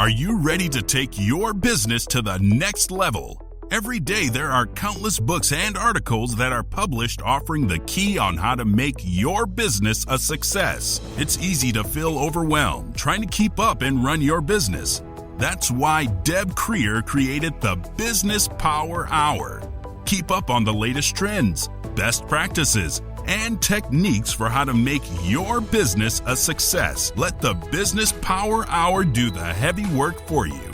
Are you ready to take your business to the next level? Every day there are countless books and articles that are published offering the key on how to make your business a success. It's easy to feel overwhelmed trying to keep up and run your business. That's why Deb Creer created the Business Power Hour. Keep up on the latest trends, best practices, and techniques for how to make your business a success. Let the Business Power Hour do the heavy work for you.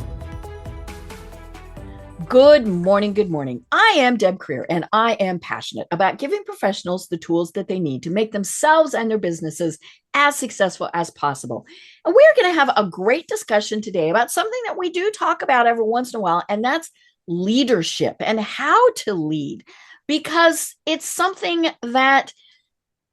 Good morning. Good morning. I am Deb Creer, and I am passionate about giving professionals the tools that they need to make themselves and their businesses as successful as possible. And we're going to have a great discussion today about something that we do talk about every once in a while, and that's leadership and how to lead, because it's something that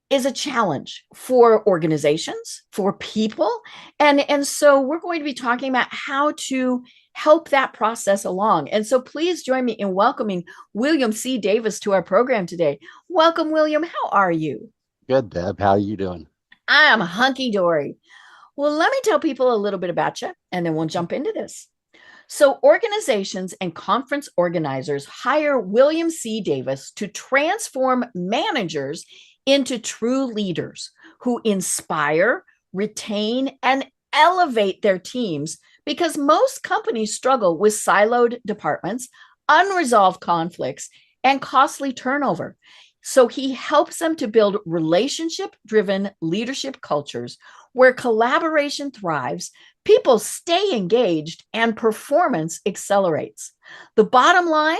is a challenge for organizations, for people. And so we're going to be talking about how to help that process along. And so please join me in welcoming William C. Davis to our program today. Welcome, William. How are you? Good, Deb. How are you doing? I am hunky-dory. Well, let me tell people a little bit about you, and then we'll jump into this. So organizations and conference organizers hire William C. Davis to transform managers into true leaders who inspire, retain, and elevate their teams, because most companies struggle with siloed departments, unresolved conflicts, and costly turnover. So he helps them to build relationship-driven leadership cultures where collaboration thrives, people stay engaged, and performance accelerates. The bottom line,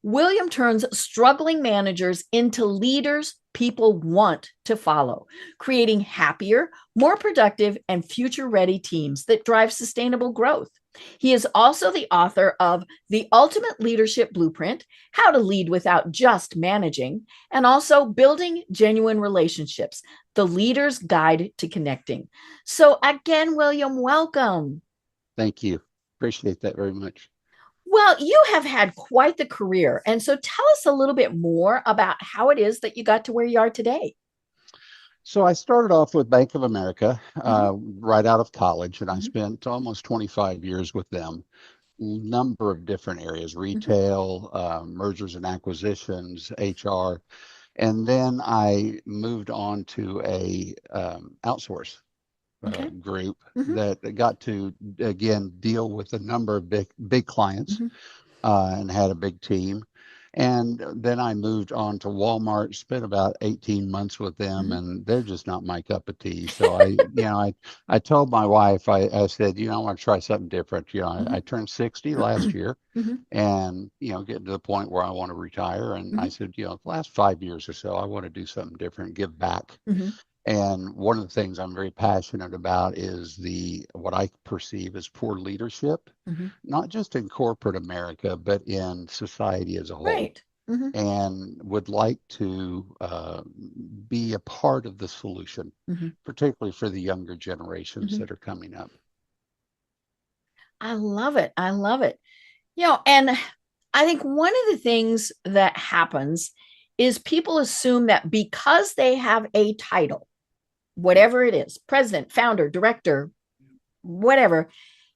William turns struggling managers into leaders people want to follow, creating happier, more productive, and future-ready teams that drive sustainable growth. He is also the author of The Ultimate Leadership Blueprint, How to Lead Without Just Managing, and also Building Genuine Relationships, The Leader's Guide to Connecting. So again, William, welcome. Thank you. Appreciate that very much. Well, you have had quite the career. And so tell us a little bit more about how it is that you got to where you are today. So I started off with Bank of America right out of college, and I spent almost 25 years with them. Number of different areas: retail, mergers and acquisitions, HR. And then I moved on to a outsource group that got to, again, deal with a number of big clients and had a big team. And then I moved on to Walmart, spent about 18 months with them, and they're just not my cup of tea. So I told my wife, I said, I want to try something different. I turned 60 last year and, getting to the point where I want to retire. And I said, the last 5 years or so, I want to do something different, give back. And one of the things I'm very passionate about is what I perceive as poor leadership, not just in corporate America, but in society as a whole. Right. And would like to be a part of the solution, particularly for the younger generations that are coming up. I love it. I love it. And I think one of the things that happens is people assume that because they have a title, whatever it is, president, founder, director, whatever,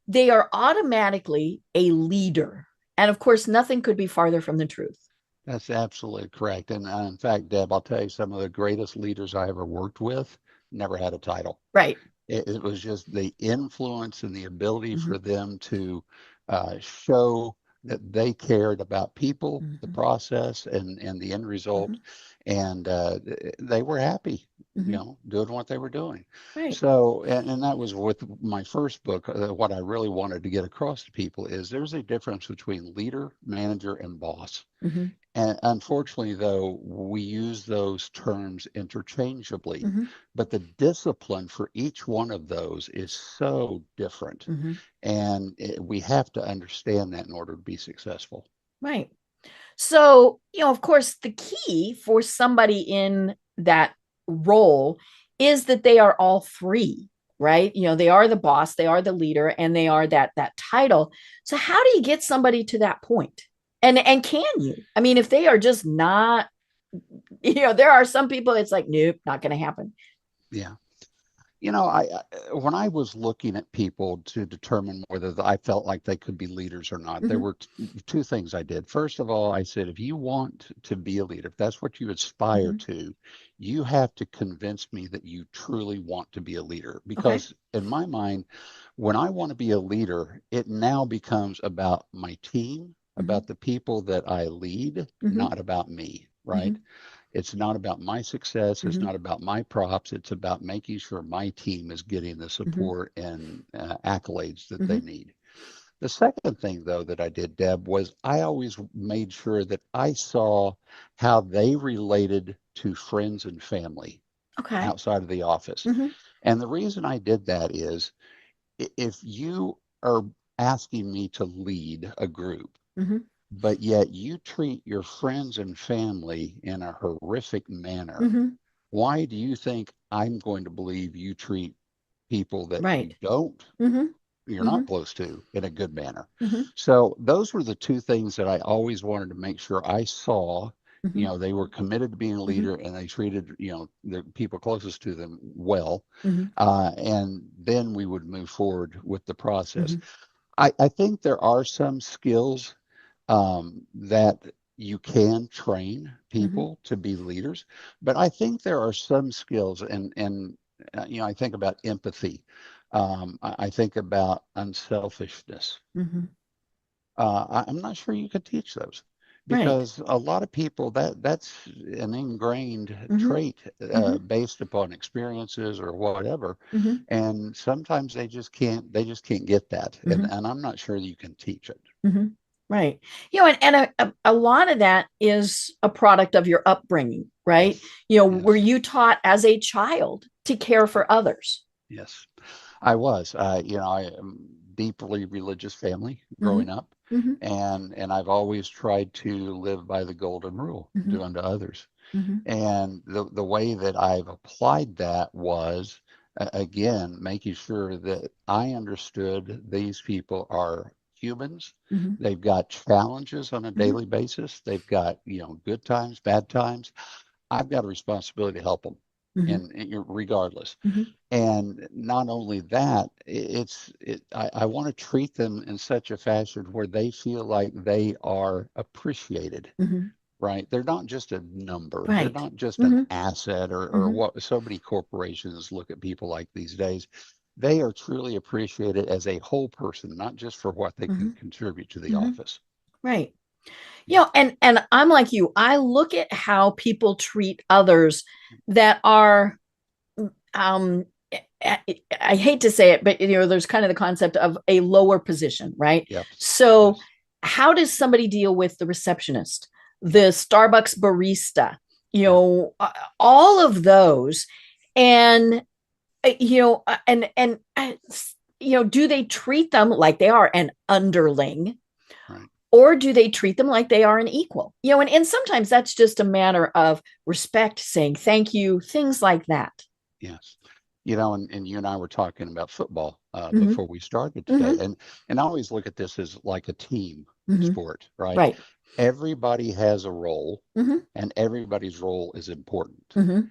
they are automatically a leader. And of course, nothing could be farther from the truth. That's absolutely correct. And in fact, Deb, I'll tell you, some of the greatest leaders I ever worked with never had a title. Right. It was just the influence and the ability for them to show that they cared about people, the process, and the end result. And they were happy, doing what they were doing. Right. So, and that was with my first book. What I really wanted to get across to people is there's a difference between leader, manager, and boss. And unfortunately, though, we use those terms interchangeably, but the discipline for each one of those is so different. And we have to understand that in order to be successful. Right. So, of course, the key for somebody in that role is that they are all three, right? They are the boss, they are the leader, and they are that title. So how do you get somebody to that point? And can you? I mean, if they are just not, there are some people, it's like, nope, not going to happen. Yeah. When I was looking at people to determine whether I felt like they could be leaders or not, there Hmm. were two things I did. First of all, I said, if you want to be a leader, if that's what you aspire Hmm. to, you have to convince me that you truly want to be a leader. Okay. Because in my mind, when I want to be a leader, it now becomes about my team, Hmm. about the people that I lead, Hmm. not about me, Hmm. right? It's not about my success. It's Hmm. not about my props. It's about making sure my team is getting the Hmm. support and accolades that they Hmm. need. The second thing, though, that I did, Deb, was I always made sure that I saw how they related to friends and family Okay. outside of the office. Hmm. And the reason I did that is if you are asking me to lead a group, Hmm. but yet you treat your friends and family in a horrific manner, Hmm. why do you think I'm going to believe you treat people that Right. Hmm. you're Hmm. not close to in a good manner? Hmm. So those were the two things that I always wanted to make sure I saw. Hmm. They were committed to being a Hmm. leader and they treated, the people closest to them well. Hmm. And then we would move forward with the process. Hmm. I think there are some skills that you can train Hmm. people to be leaders, but I think there are some skills, I think about empathy. I think about unselfishness. Hmm. I'm not sure you could teach those Right. because a lot of people that's an ingrained Hmm. trait Hmm. based upon experiences or whatever, Hmm. and sometimes they just can't get that, and Hmm. and I'm not sure you can teach it. Hmm. Right. And a lot of that is a product of your upbringing, right? Yes, Were yes, you taught as a child to care for others? yes. I was. I am deeply religious family Hmm. growing up, Hmm. and I've always tried to live by the golden rule, Hmm. do unto others. Hmm. And the way that I've applied that was, again, making sure that I understood these people are humans. Hmm. They've got challenges on a Hmm. daily basis. They've got, good times, bad times. I've got a responsibility to help them, Hmm. and regardless. Hmm. And not only that, I want to treat them in such a fashion where they feel like they are appreciated, Hmm. right? They're not just a number. They're Right. not just an Hmm. asset or Hmm. what so many corporations look at people like these days. They are truly appreciated as a whole person, not just for what they can Hmm. contribute to the Hmm. office. Right. And I'm like you. I look at how people treat others that are um I hate to say it, but there's kind of the concept of a lower position, right? Yep. So Yes. how does somebody deal with the receptionist, Yep. the Starbucks barista, Yep. all of those? And do they treat them like they are an underling, Right. or do they treat them like they are an equal? And sometimes that's just a matter of respect, saying thank you, things like that. Yes. And you and I were talking about football Mm-hmm. before we started today. Mm-hmm. And I always look at this as like a team Mm-hmm. sport, right? Right. Everybody has a role Mm-hmm. and everybody's role is important. Mm-hmm.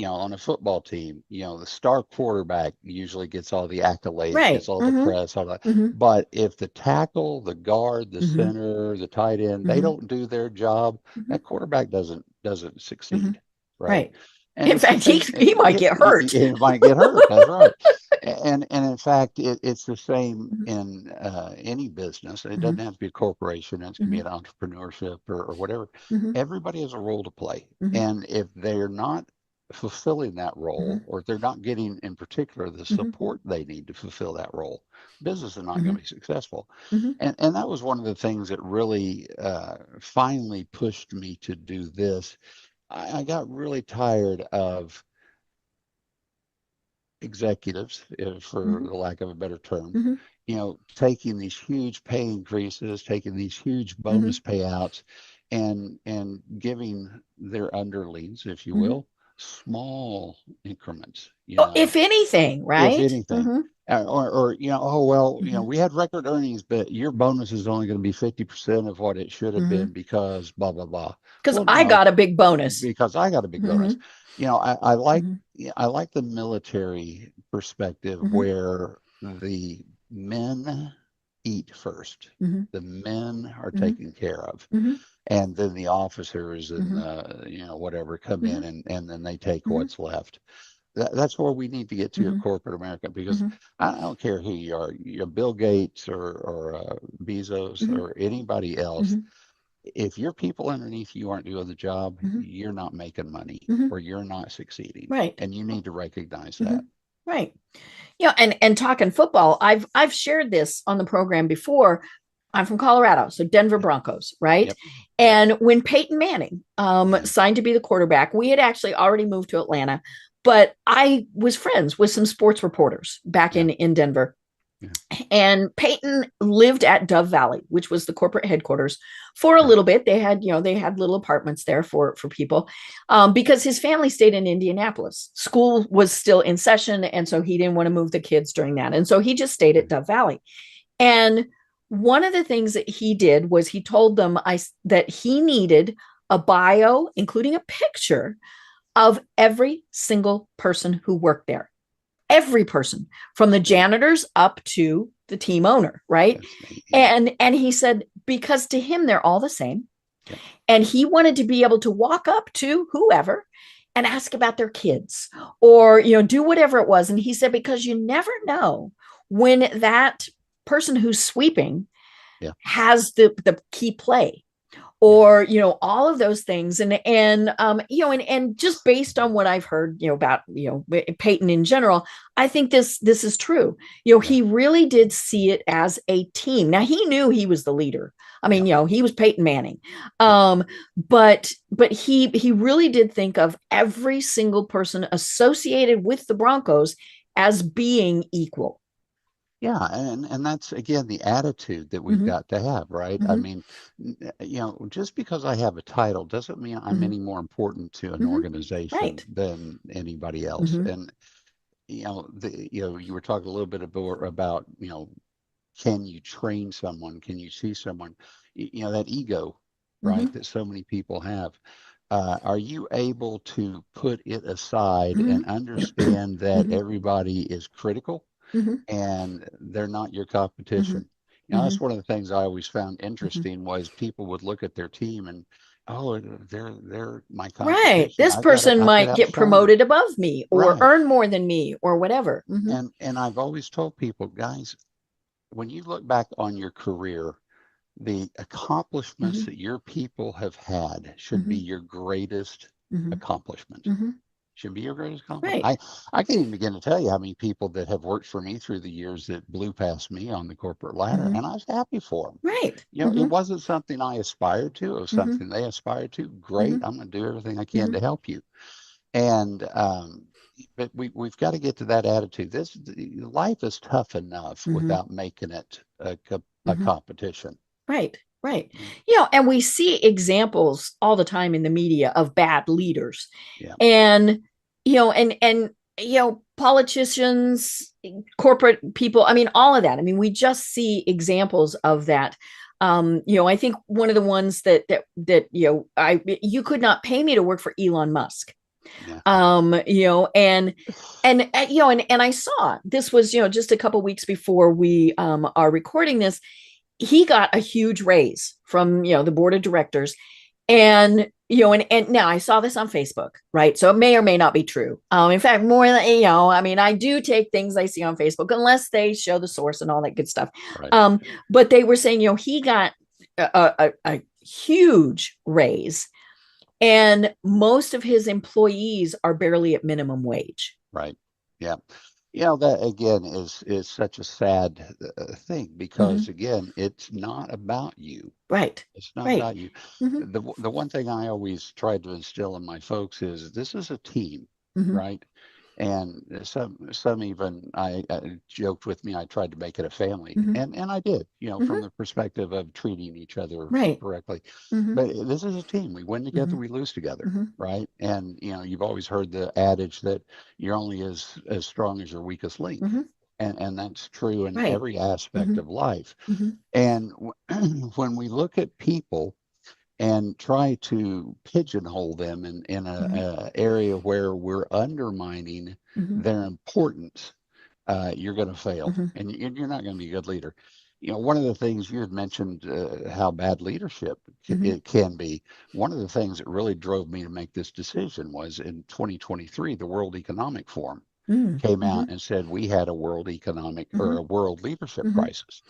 On a football team, the star quarterback usually gets all the accolades, Right. gets all the Mm-hmm. press, all that. Mm-hmm. But if the tackle, the guard, the Mm-hmm. center, the tight end, they Mm-hmm. don't do their job, Mm-hmm. that quarterback doesn't Mm-hmm. succeed, right? Right. And In it's the fact, he, same. he might get hurt. He might get hurt. That's right. And in fact, it's the same Mm-hmm. in any business. It doesn't Mm-hmm. have to be a corporation. It can be Mm-hmm. an entrepreneurship or whatever. Mm-hmm. Everybody has a role to play, Mm-hmm. and if they're not fulfilling that Mm-hmm. role, or if they're not getting, in particular, the Mm-hmm. support they need to fulfill that role, business is not going Mm-hmm. to be successful. Mm-hmm. And that was one of the things that really finally pushed me to do this. I got really tired of executives, for Mm-hmm. the lack of a better term, Mm-hmm. taking these huge pay increases, taking these huge Mm-hmm. bonus payouts, and giving their underlings, if you Mm-hmm. will, small increments, If anything, if right? anything. Or oh, well, we had record earnings, but your bonus is only going to be 50% of what it should have been because blah, blah, blah. Because Well, I no, got a big bonus. because I got a big bonus. Mm-hmm. I like Mm-hmm. I like the military perspective Mm-hmm. where the men eat first. Mm-hmm. The men are Mm-hmm. taken care of, Mm-hmm. and then the officers and Mm-hmm. whatever come Mm-hmm. in and then they take Mm-hmm. what's left. That's where we need to get to at Mm-hmm. corporate America, because Mm-hmm. I don't care who you are, you're Bill Gates or Bezos Mm-hmm. or anybody else. Mm-hmm. If your people underneath you aren't doing the job, Mm-hmm. you're not making money Mm-hmm. or you're not succeeding. Right. And you need to recognize Mm-hmm. that. Right. And talking football, I've shared this on the program before. I'm from Colorado, so Denver Yep. Broncos, right? Yep. Yep. And when Peyton Manning Yeah. signed to be the quarterback, we had actually already moved to Atlanta, but I was friends with some sports reporters back Yeah. in Denver. Yeah. And Peyton lived at Dove Valley, which was the corporate headquarters, for a Yeah. little bit. They had little apartments there for people, because his family stayed in Indianapolis. School was still in session, and so he didn't want to move the kids during that, and so he just stayed at Dove Valley. And one of the things that he did was he told them that he needed a bio, including a picture of every single person who worked there, every person from the janitors up to the team owner, right? Yeah. And he said, because to him they're all the same. Yeah. And he wanted to be able to walk up to whoever and ask about their kids, or do whatever it was. And he said, because you never know when that person who's sweeping Yeah. has the key play, or all of those things. And just based on what I've heard about Peyton in general, I think this is true. He really did see it as a team. Now, he knew he was the leader. I mean, he was Peyton Manning, but he really did think of every single person associated with the Broncos as being equal. Yeah, and that's again the attitude that we've Mm-hmm. got to have, right? I Mm-hmm. mean, just because I have a title doesn't mean I'm Mm-hmm. any more important to an Mm-hmm. organization Right. than anybody else. Mm-hmm. And you were talking a little bit about, can you train someone? Can you see someone? That ego, Mm-hmm. right, that so many people have. Are you able to put it aside Mm-hmm. and understand that Mm-hmm. everybody is critical? Mm-hmm. And they're not your Mm-hmm. competition. Mm-hmm. That's one of the things I always found Mm-hmm. interesting was people would look at their team and, oh, they're my Right. competition. This person I could might get outshine them. promoted above me or Right. earn more than me or whatever. Mm-hmm. And I've always told people, guys, when you look back on your career, the accomplishments Mm-hmm. that your people have had should be Mm-hmm. your greatest Mm-hmm. accomplishment. Mm-hmm. Should be your greatest compliment. Right. I can't even begin to tell you how many people that have worked for me through the years that blew past me on the corporate ladder, Mm-hmm. and I was happy for them. Right. It Mm-hmm. wasn't something I aspired to. It was Mm-hmm. something they aspired to. Great. Mm-hmm. I'm going to do everything I can Mm-hmm. to help you. And but we've got to get to that attitude. Life is tough enough Mm-hmm. without making it a Mm-hmm. competition. Right. Right. Yeah. And we see examples all the time in the media of bad leaders. Yeah. And politicians, corporate people, I mean, all of that. I mean, we just see examples of that. I think one of the ones that you could not pay me to work for Elon Musk. Yeah. And I saw this was just a couple weeks before we are recording this. He got a huge raise from the board of directors, and and now I saw this on Facebook, right? So it may or may not be true. In fact, more than I mean, I do take things I see on Facebook unless they show the source and all that good stuff. Right. But they were saying he got a huge raise, and most of his employees are barely at minimum wage. Right. Yeah. That again is such a sad thing, because Mm-hmm. again, it's not about you. Right. It's not Right. about you. Mm-hmm. The one thing I always try to instill in my folks is this is a team, Mm-hmm. right? And some even I joked with me. I tried to make it a family, Hmm. and I did, from Hmm. the perspective of treating each other Right. correctly. Hmm. But this is a team. We win together, Hmm. we lose together, Hmm. right? And you've always heard the adage that you're only as strong as your weakest link, Hmm. and that's true in Right. every aspect Hmm. of life. Hmm. And when we look at people and try to pigeonhole them in Hmm. a area where we're undermining Hmm. their importance, you're going to fail, Hmm. and you're not going to be a good leader. One of the things you had mentioned, how bad leadership Hmm. it can be. One of the things that really drove me to make this decision was in 2023, the World Economic Forum Hmm. came Hmm. out and said we had a world economic or Hmm. a world leadership Hmm. crisis.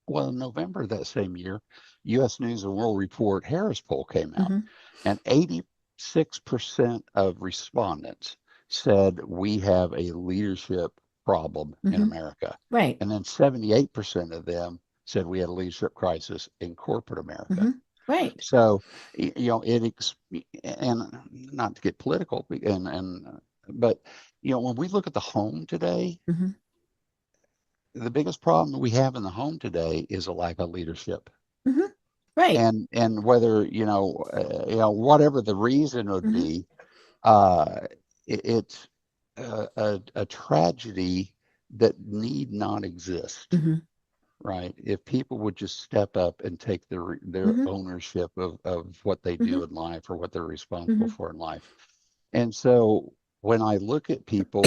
Well, in November that same year, U.S. News and World Report Harris poll came out, Hmm. and 86% of respondents said we have a leadership problem in Hmm. America. Right. And then 78% of them said we had a leadership crisis in corporate America. Hmm. Right. So, and not to get political, but, when we look at the home today, Hmm. the biggest problem we have in the home today is a lack of leadership. Hmm. Right. And whether whatever the reason would Hmm. be, it's a tragedy that need not exist, Hmm. right? If people would just step up and take their Hmm. ownership of what they Hmm. do in life or what they're responsible Hmm. for in life. And so when I look at people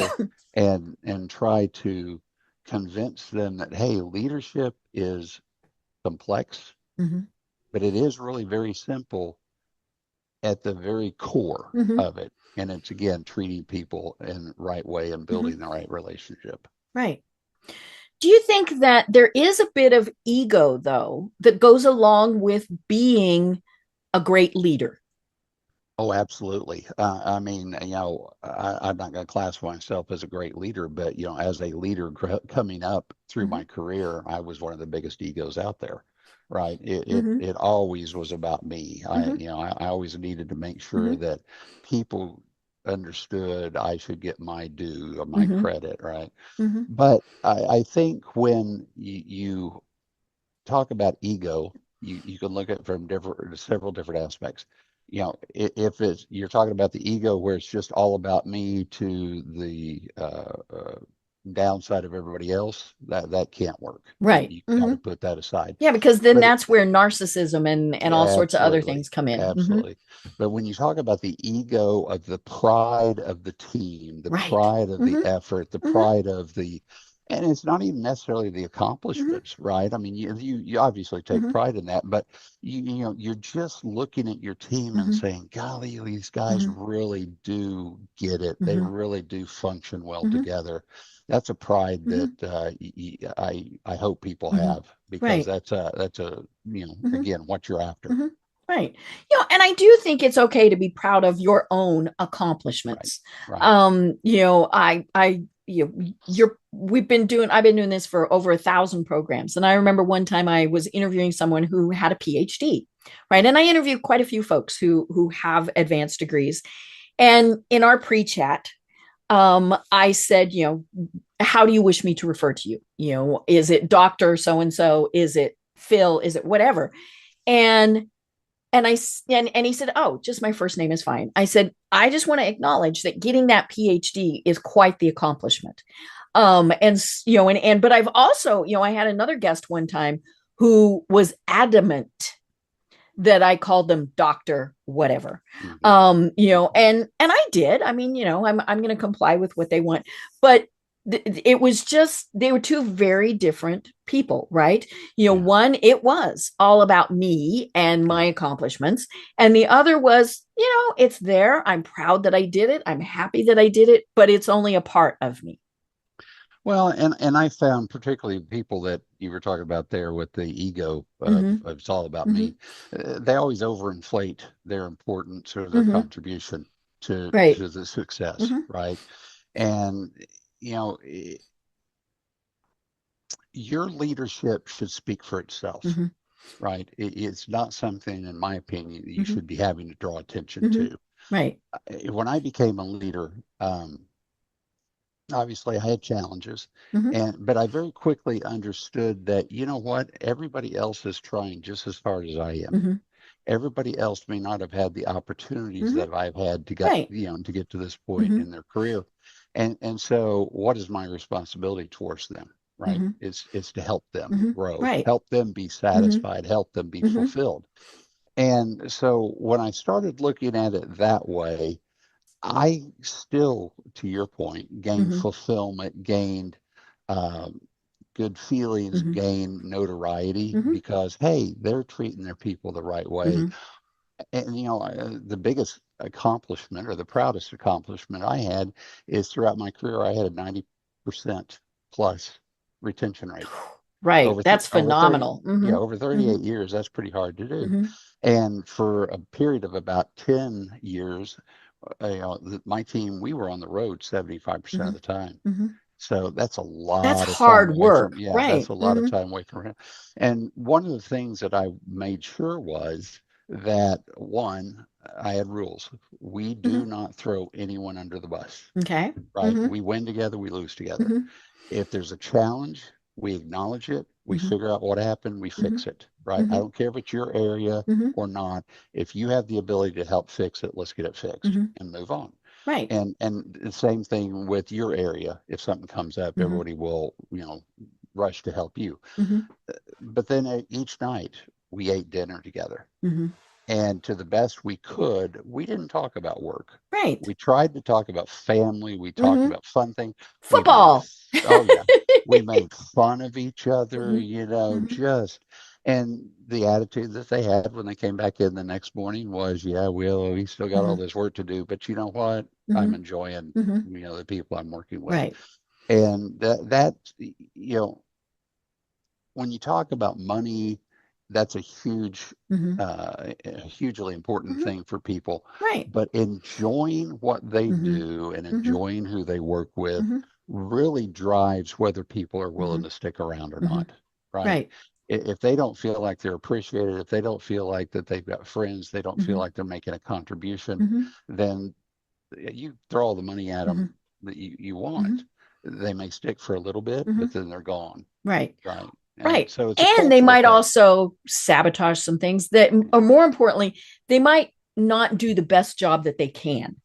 and try to convince them that, hey, leadership is complex, Hmm. but it is really very simple at the very core Hmm. of it. And it's again treating people in the right way and Hmm. building the right relationship. Right. Do you think that there is a bit of ego, though, that goes along with being a great leader? Oh, absolutely. I mean, I'm not going to classify myself as a great leader, but as a leader coming up through Hmm. my career, I was one of the biggest egos out there, right? Hmm. It always was about me. Hmm. I always needed to make sure Hmm. that people understood I should get my due or my Hmm. credit, right? Hmm. But I think when you talk about ego, you can look at it from several different aspects. If it's you're talking about the ego where it's just all about me to the downside of everybody else, that can't work. Right. You got Hmm. to put that aside. Yeah, because then But that's where narcissism and all sorts of other absolutely, things come in. Hmm. absolutely. But when you talk about the ego of the pride of the team, the Right. pride of the Hmm. effort, the Hmm. pride of and it's not even necessarily the Hmm. accomplishments, right? I mean, you obviously take Hmm. pride in that, but you're just looking at your team and Hmm. saying, golly, these guys Hmm. really do get it. They Hmm. really do function well Hmm. together. That's a pride that Hmm. I hope people Hmm. have because Right. that's Hmm. again what you're after. Hmm. Right. And I do think it's okay to be proud of your own Right, accomplishments. right. I've been doing this for over 1,000 programs. And I remember one time I was interviewing someone who had a PhD, right? Mm, And I interviewed quite a few folks who have advanced degrees. And in our pre-chat, I said, how do you wish me to refer to you? Is it Dr. So and so? Is it Phil? Is it whatever? And and I and he said, "Oh, just my first name is fine." I said, "I just want to acknowledge that getting that PhD is quite the accomplishment." And but I've also, I had another guest one time who was adamant that I called them Doctor whatever. mhm, mhm. And I did. I mean, I'm going to comply with what they want, but it was just they were two very different people, right? Yeah, One, it was all about me and my yeah. accomplishments, and the other was, it's there. I'm proud that I did it. I'm happy that I did it, but it's only a part of me. Well, and I found particularly people that you were talking about there with the ego Mm-hmm. of it's all about Mm-hmm. me. They always overinflate their importance or their Mm-hmm. contribution to Right. to the success, Mm-hmm. right? And you know, i- your leadership should speak for itself, Mm-hmm. right? It's not something, in my opinion, that you Mm-hmm. should be having to draw attention Mm-hmm. to. Right. When I became a leader, obviously I had challenges, Hmm. but I very quickly understood that, you know what, everybody else is trying just as hard as I am. Hmm. Everybody else may not have had the opportunities Hmm. that I've had to get, Right. to get to this point Hmm. in their career. And so what is my responsibility towards them, right? Hmm. It's to help them Hmm. grow, Right. help them be Hmm. satisfied, help them be Hmm. fulfilled. And so when I started looking at it that way, I still, to your point, gained Hmm. fulfillment, gained um, good feelings, Hmm. gained notoriety Hmm. because, hey, they're treating their people the right way. Hmm. And, the biggest accomplishment or the proudest accomplishment I had is throughout my career, I had a 90% plus retention rate. Right. That's Over 30, phenomenal. Hmm. yeah, over Hmm. 38 years, that's pretty hard to do. Hmm. And for a period of about 10 years, my team, we were on the road 75% Hmm. of the time. Hmm. So that's a That's lot of time hard away from, work. yeah, that's Right. a lot of Hmm. time away from him. And one of the things that I made sure was that one, I had rules. We do Hmm. not throw anyone under the bus, Okay. right? Hmm. We win together, we lose together. Hmm. If there's a challenge, we acknowledge it, we Hmm. figure out what happened, we Hmm. fix it, right? I Hmm. don't care if it's your area Hmm. or not. If you have the ability to help fix it, let's get it fixed Hmm. and move on. Right. And the same thing with your area. If something comes up, Hmm. everybody will, rush to help you. Hmm. But then each night we ate dinner together. Hmm. And to the best we could, we didn't talk about work. Right. We tried to talk about family. We talked Hmm. about fun things. We made, Football. oh yeah, we made fun of each other, Hmm. Hmm. and the attitude that they had when they came back in the next morning was, yeah, we still got all Hmm. this work to do, but you know what? I'm Hmm. enjoying, Hmm. the people I'm working with. Right. And when you talk about money, that's Hmm. a hugely important Hmm. thing for people. Right. But enjoying what they Hmm. do and Hmm. enjoying who they work with Hmm. really drives whether people are willing Hmm. to stick around or Hmm. not, right? Right. If they don't feel like they're appreciated, if they don't feel like that they've got friends, they don't feel Hmm. like they're making a contribution, Hmm. then you throw all the money at Hmm. them that you Hmm. want. They may stick for a little bit, Hmm. but then they're gone, Right. right? And Right. so it's a And they cultural might thing. also sabotage some things that, or more importantly, they might not do the best job that they can.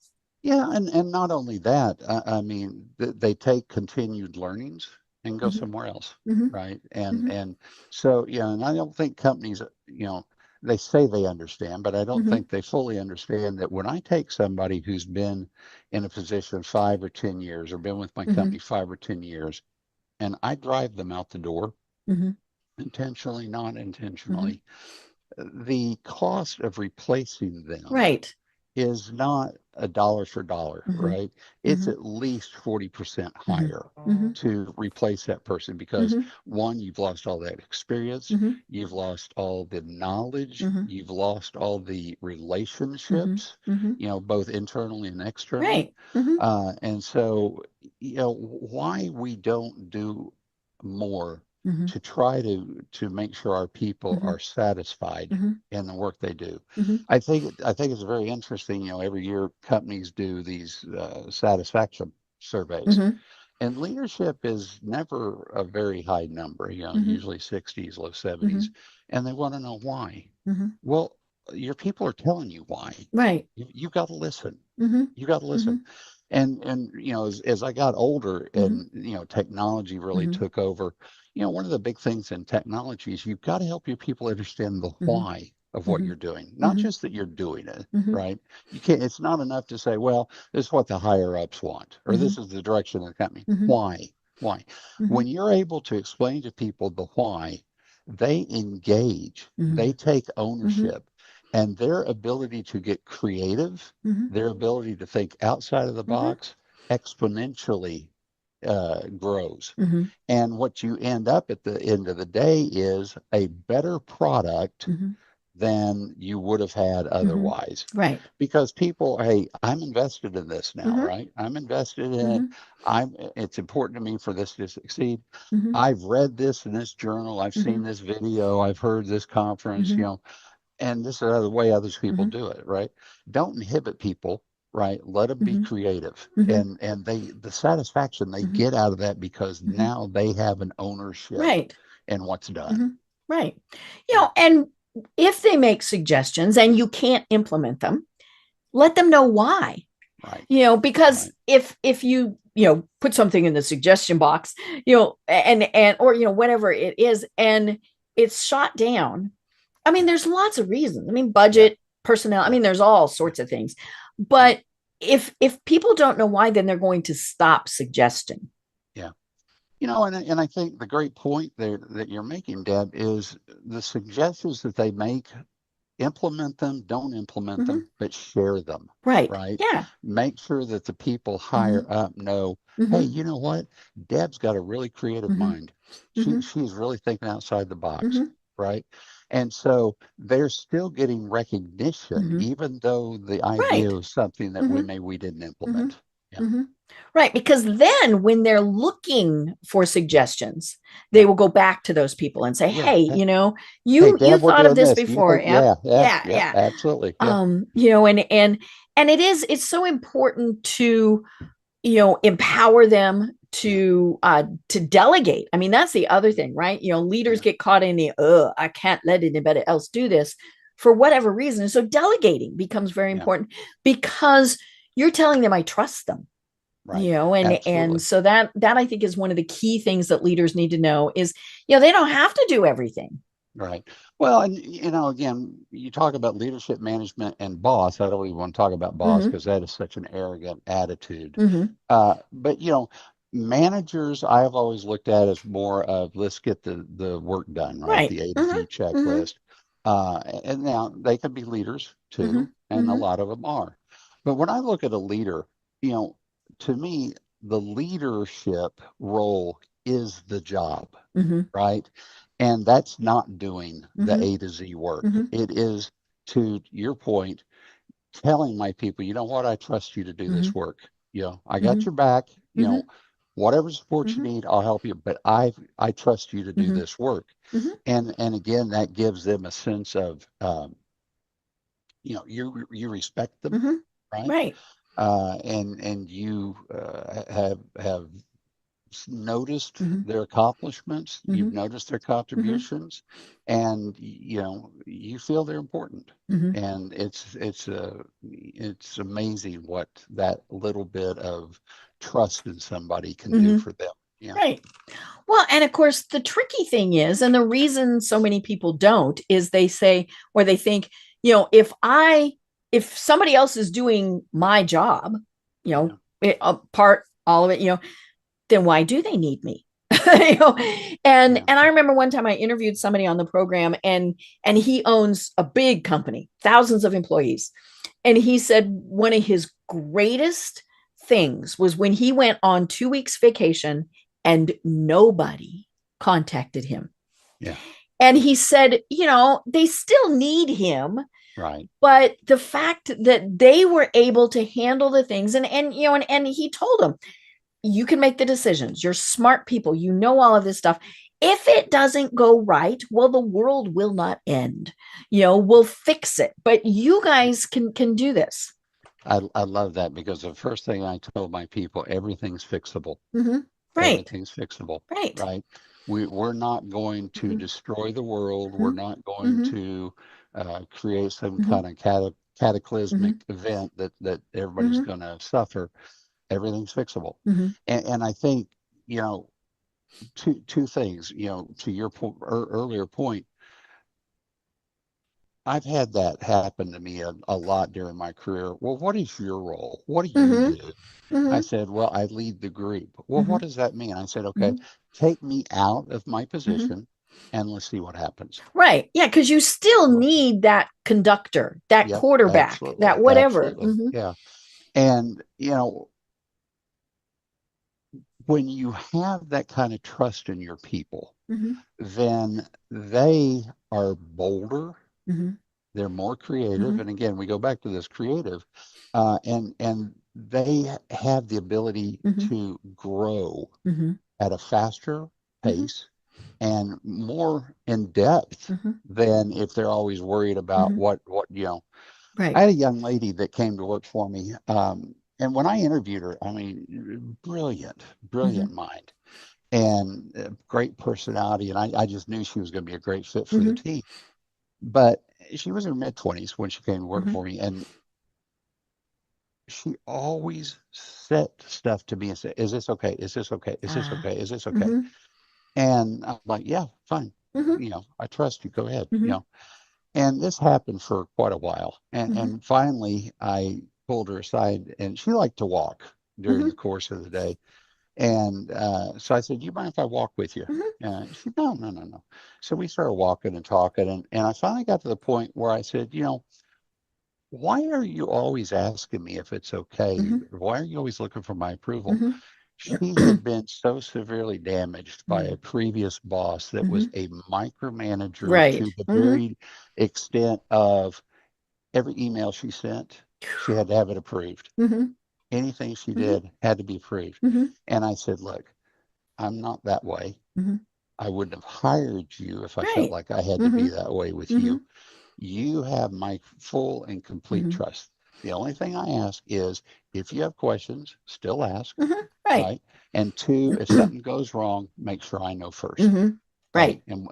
Yeah, and not only that, I mean, they take continued learnings and go Hmm. somewhere else, Hmm. right? And Hmm. and so, yeah, and I don't think companies, they say they understand, but I don't Hmm. think they fully understand that when I take somebody who's been in a position 5 or 10 years or been with my Hmm. company 5 or 10 years, and I drive them out the door, Hmm. intentionally, not Hmm. intentionally, the cost of replacing them Right. is not a dollar for dollar, Hmm. right? It's Hmm. at least 40% Hmm. higher Hmm. to replace that person because Hmm. one, you've lost all that experience, Hmm. you've lost all the knowledge, Hmm. you've lost all the Hmm. relationships, Hmm. both internally and externally. Right. Hmm. And so, why we don't do more Hmm. to try to make sure our people Hmm. are satisfied Hmm. in the work they do. Hmm. I think it's very interesting. Every year companies do these satisfaction surveys, Hmm. and leadership is never a very high number. Hmm. Usually 60s, low 70s, Hmm. and they want to know why. Hmm. Well, your people are telling you why. Right. You've got to listen. Hmm. You got to listen. Hmm. And as I got older Hmm. and technology really Hmm. took over, one of the big things in technology is you've got to help your people understand the Hmm. why of what Hmm. you're doing, not Hmm. just that you're doing it, Hmm. right? You can't. It's not enough to say, well, this is what the higher ups want, or Hmm. this is the direction of the company. Hmm. Why? Why? Hmm. When you're able to explain to people the why, they engage, they take Hmm. ownership, and their ability to get creative, Hmm. their ability to think outside of the Hmm. box exponentially grows. Hmm. And what you end up at the end of the day is a better product Hmm. than you would have had Hmm. otherwise. Right. Because people, hey, I'm invested in this now, Hmm. right? I'm invested in it. Hmm. It's important to me for this to succeed. Hmm. I've read this in this journal. I've seen Hmm. this video. I've heard this conference, Hmm. and this is the way other people Hmm. do it, right? Don't inhibit people. right? Let them be hmm creative. hmm And the satisfaction they hmm get out of that because hmm now they have an ownership Right. in what's done. hmm Right. Yeah, And if they make suggestions and you can't implement them, let them know why. right, Because right. if you put something in the suggestion box, and or whatever it is, and it's shot down. I mean, Yeah, there's lots of reasons. I mean, yeah, budget, personnel. I yeah, mean, there's all sorts of things. yeah, But if people don't know why, then they're going to stop suggesting. yeah. And I think the great point there that you're making, Deb, is the suggestions that they make, implement them, don't implement hmm them, but share them, Right. right? Yeah. Make sure that the people higher hmm up know, hey, hmm you know what? Deb's got a really creative hmm mind. hmm She's really thinking outside the box, hmm right? And so they're still getting recognition, hmm even though the idea Right. was something that hmm we didn't hmm implement. Yeah, hmm Right. Because then when they're looking for suggestions, they yeah, will go back to those people and say, yeah. hey, Hey, hey, you Deb, we're thought of doing this this. Do you before. think? Yep. Yeah, yeah, Yeah. yeah, Yeah. absolutely. Yeah, And it's so important to, empower them yeah, to delegate. I mean, that's the other thing, right? Leaders yeah, get caught in the, I can't let anybody else do this for whatever reason. So delegating becomes very yeah. important because you're telling them I trust them, Right. and Absolutely. so that I think is one of the key things that leaders need to know is, they don't have to do everything. Right. Well, and again, you talk about leadership management and boss. I don't even want to talk about boss Mm-hmm, because that is such an arrogant attitude. mm-hmm, But managers I have always looked at as more of let's get the work done, right? right. The A to Mm-hmm, Z mm-hmm, checklist. And now they can be leaders mm-hmm, too, and a mm-hmm, lot of them are. But when I look at a leader, you know, to me, the leadership role is the job, mm-hmm, right? And that's not doing the mm-hmm, A to Z work. mm-hmm, It is, to your point, telling my people, you know what, I trust you to do mm-hmm, this work. I got mm-hmm, your back. mm-hmm, Whatever support you mm-hmm, need, I'll help you. But I trust you to do mm-hmm, this work. mm-hmm. And again, that gives them a sense of, you respect them, Mm-hmm. right? Right. And you have noticed Mm-hmm, their accomplishments, mm-hmm, you've noticed their mm-hmm, contributions, and you feel they're important. mm-hmm, And it's amazing what that little bit of trust in somebody can do mm-hmm. for them. Yeah, Right. Well, and of course, the tricky thing is, and the reason so many people don't is they say, or they think, if somebody else is doing my job, yeah, part, all of it, then why do they need me? you know, and yeah, and I remember one time I interviewed somebody on the program, and he owns a big company, thousands of employees, and he said one of his greatest things was when he went on 2 weeks vacation and nobody contacted him. yeah, And he said, they still need him, right, but the fact that they were able to handle the things, and he told them, you can make the decisions. You're smart people. You know all of this stuff. If it doesn't go right, well, the world will not end. We'll fix it. But you guys can do this. I love that because the first thing I told my people, everything's fixable. Mm-hmm. Right. Everything's fixable, Right. right? We're not going to Mm-hmm. destroy the world. We're not going Mm-hmm. to create some Mm-hmm. kind of cataclysmic Mm-hmm. event that everybody's Mm-hmm. going to suffer. Everything's fixable. Mm-hmm. And I think, two things, to your earlier point, I've had that happen to me a lot during my career. Well, what is your role? What do you Mm-hmm. do? I Mm-hmm. said, well, I lead the group. Well, Mm-hmm. what does that mean? I said, okay, Mm-hmm. take me out of my Mm-hmm. position and let's see what happens. Right. Yeah, because you still Well, need that conductor, that yep, quarterback, that absolutely, whatever. absolutely. Mm-hmm. Yeah. And, when you have that kind of trust in your people, Mm-hmm. then they are bolder, Mm-hmm. they're more creative. Mm-hmm. And again, we go back to this creative, and they have the ability Mm-hmm. to grow Mm-hmm. at a faster Mm-hmm. pace and more in depth Mm-hmm. than if they're always worried about Mm-hmm. what. Right. I had a young lady that came to work for me. And when I interviewed her, I mean, brilliant Mm-hmm. mind and great personality. And I just knew she was going to be a great fit for the Mm-hmm. team. But she was in her mid-20s when she came to work Mm-hmm. for me. And she always said stuff to me and said, "Is this okay? Is this okay? Is this Ah. okay? Is this okay?" Mm-hmm. And I'm like, "Yeah, fine. Mm-hmm. I trust you. Go ahead." Mm-hmm. And this happened for quite a while. And Mm-hmm. and finally I pulled her aside, and she liked to walk during Mm-hmm. the course of the day. And so I said, "Do you mind if I walk with you?" Mm-hmm. She said, "No, no, no, no." So we started walking and talking, and I finally got to the point where I said, "Why are you always asking me if it's okay? Mm-hmm. Why are you always looking for my approval?" Mm-hmm. She had been so severely damaged by Mm-hmm. a previous boss that was Mm-hmm. a micromanager Right. to the Mm-hmm. very extent of every email she sent, she had to have it approved. Mm-hmm. Anything she Mm-hmm. did had to be approved. Mm-hmm. And I said, "Look, I'm not that way. Mm-hmm. I wouldn't have hired you if I felt Right. like I had to Mm-hmm. be that way with Mm-hmm. you. You have my full and complete Mm-hmm. trust. The only thing I ask is if you have questions, still ask, Mm-hmm. Right. right? And two, if something goes wrong, make sure I know first, Mm-hmm. right? Right. And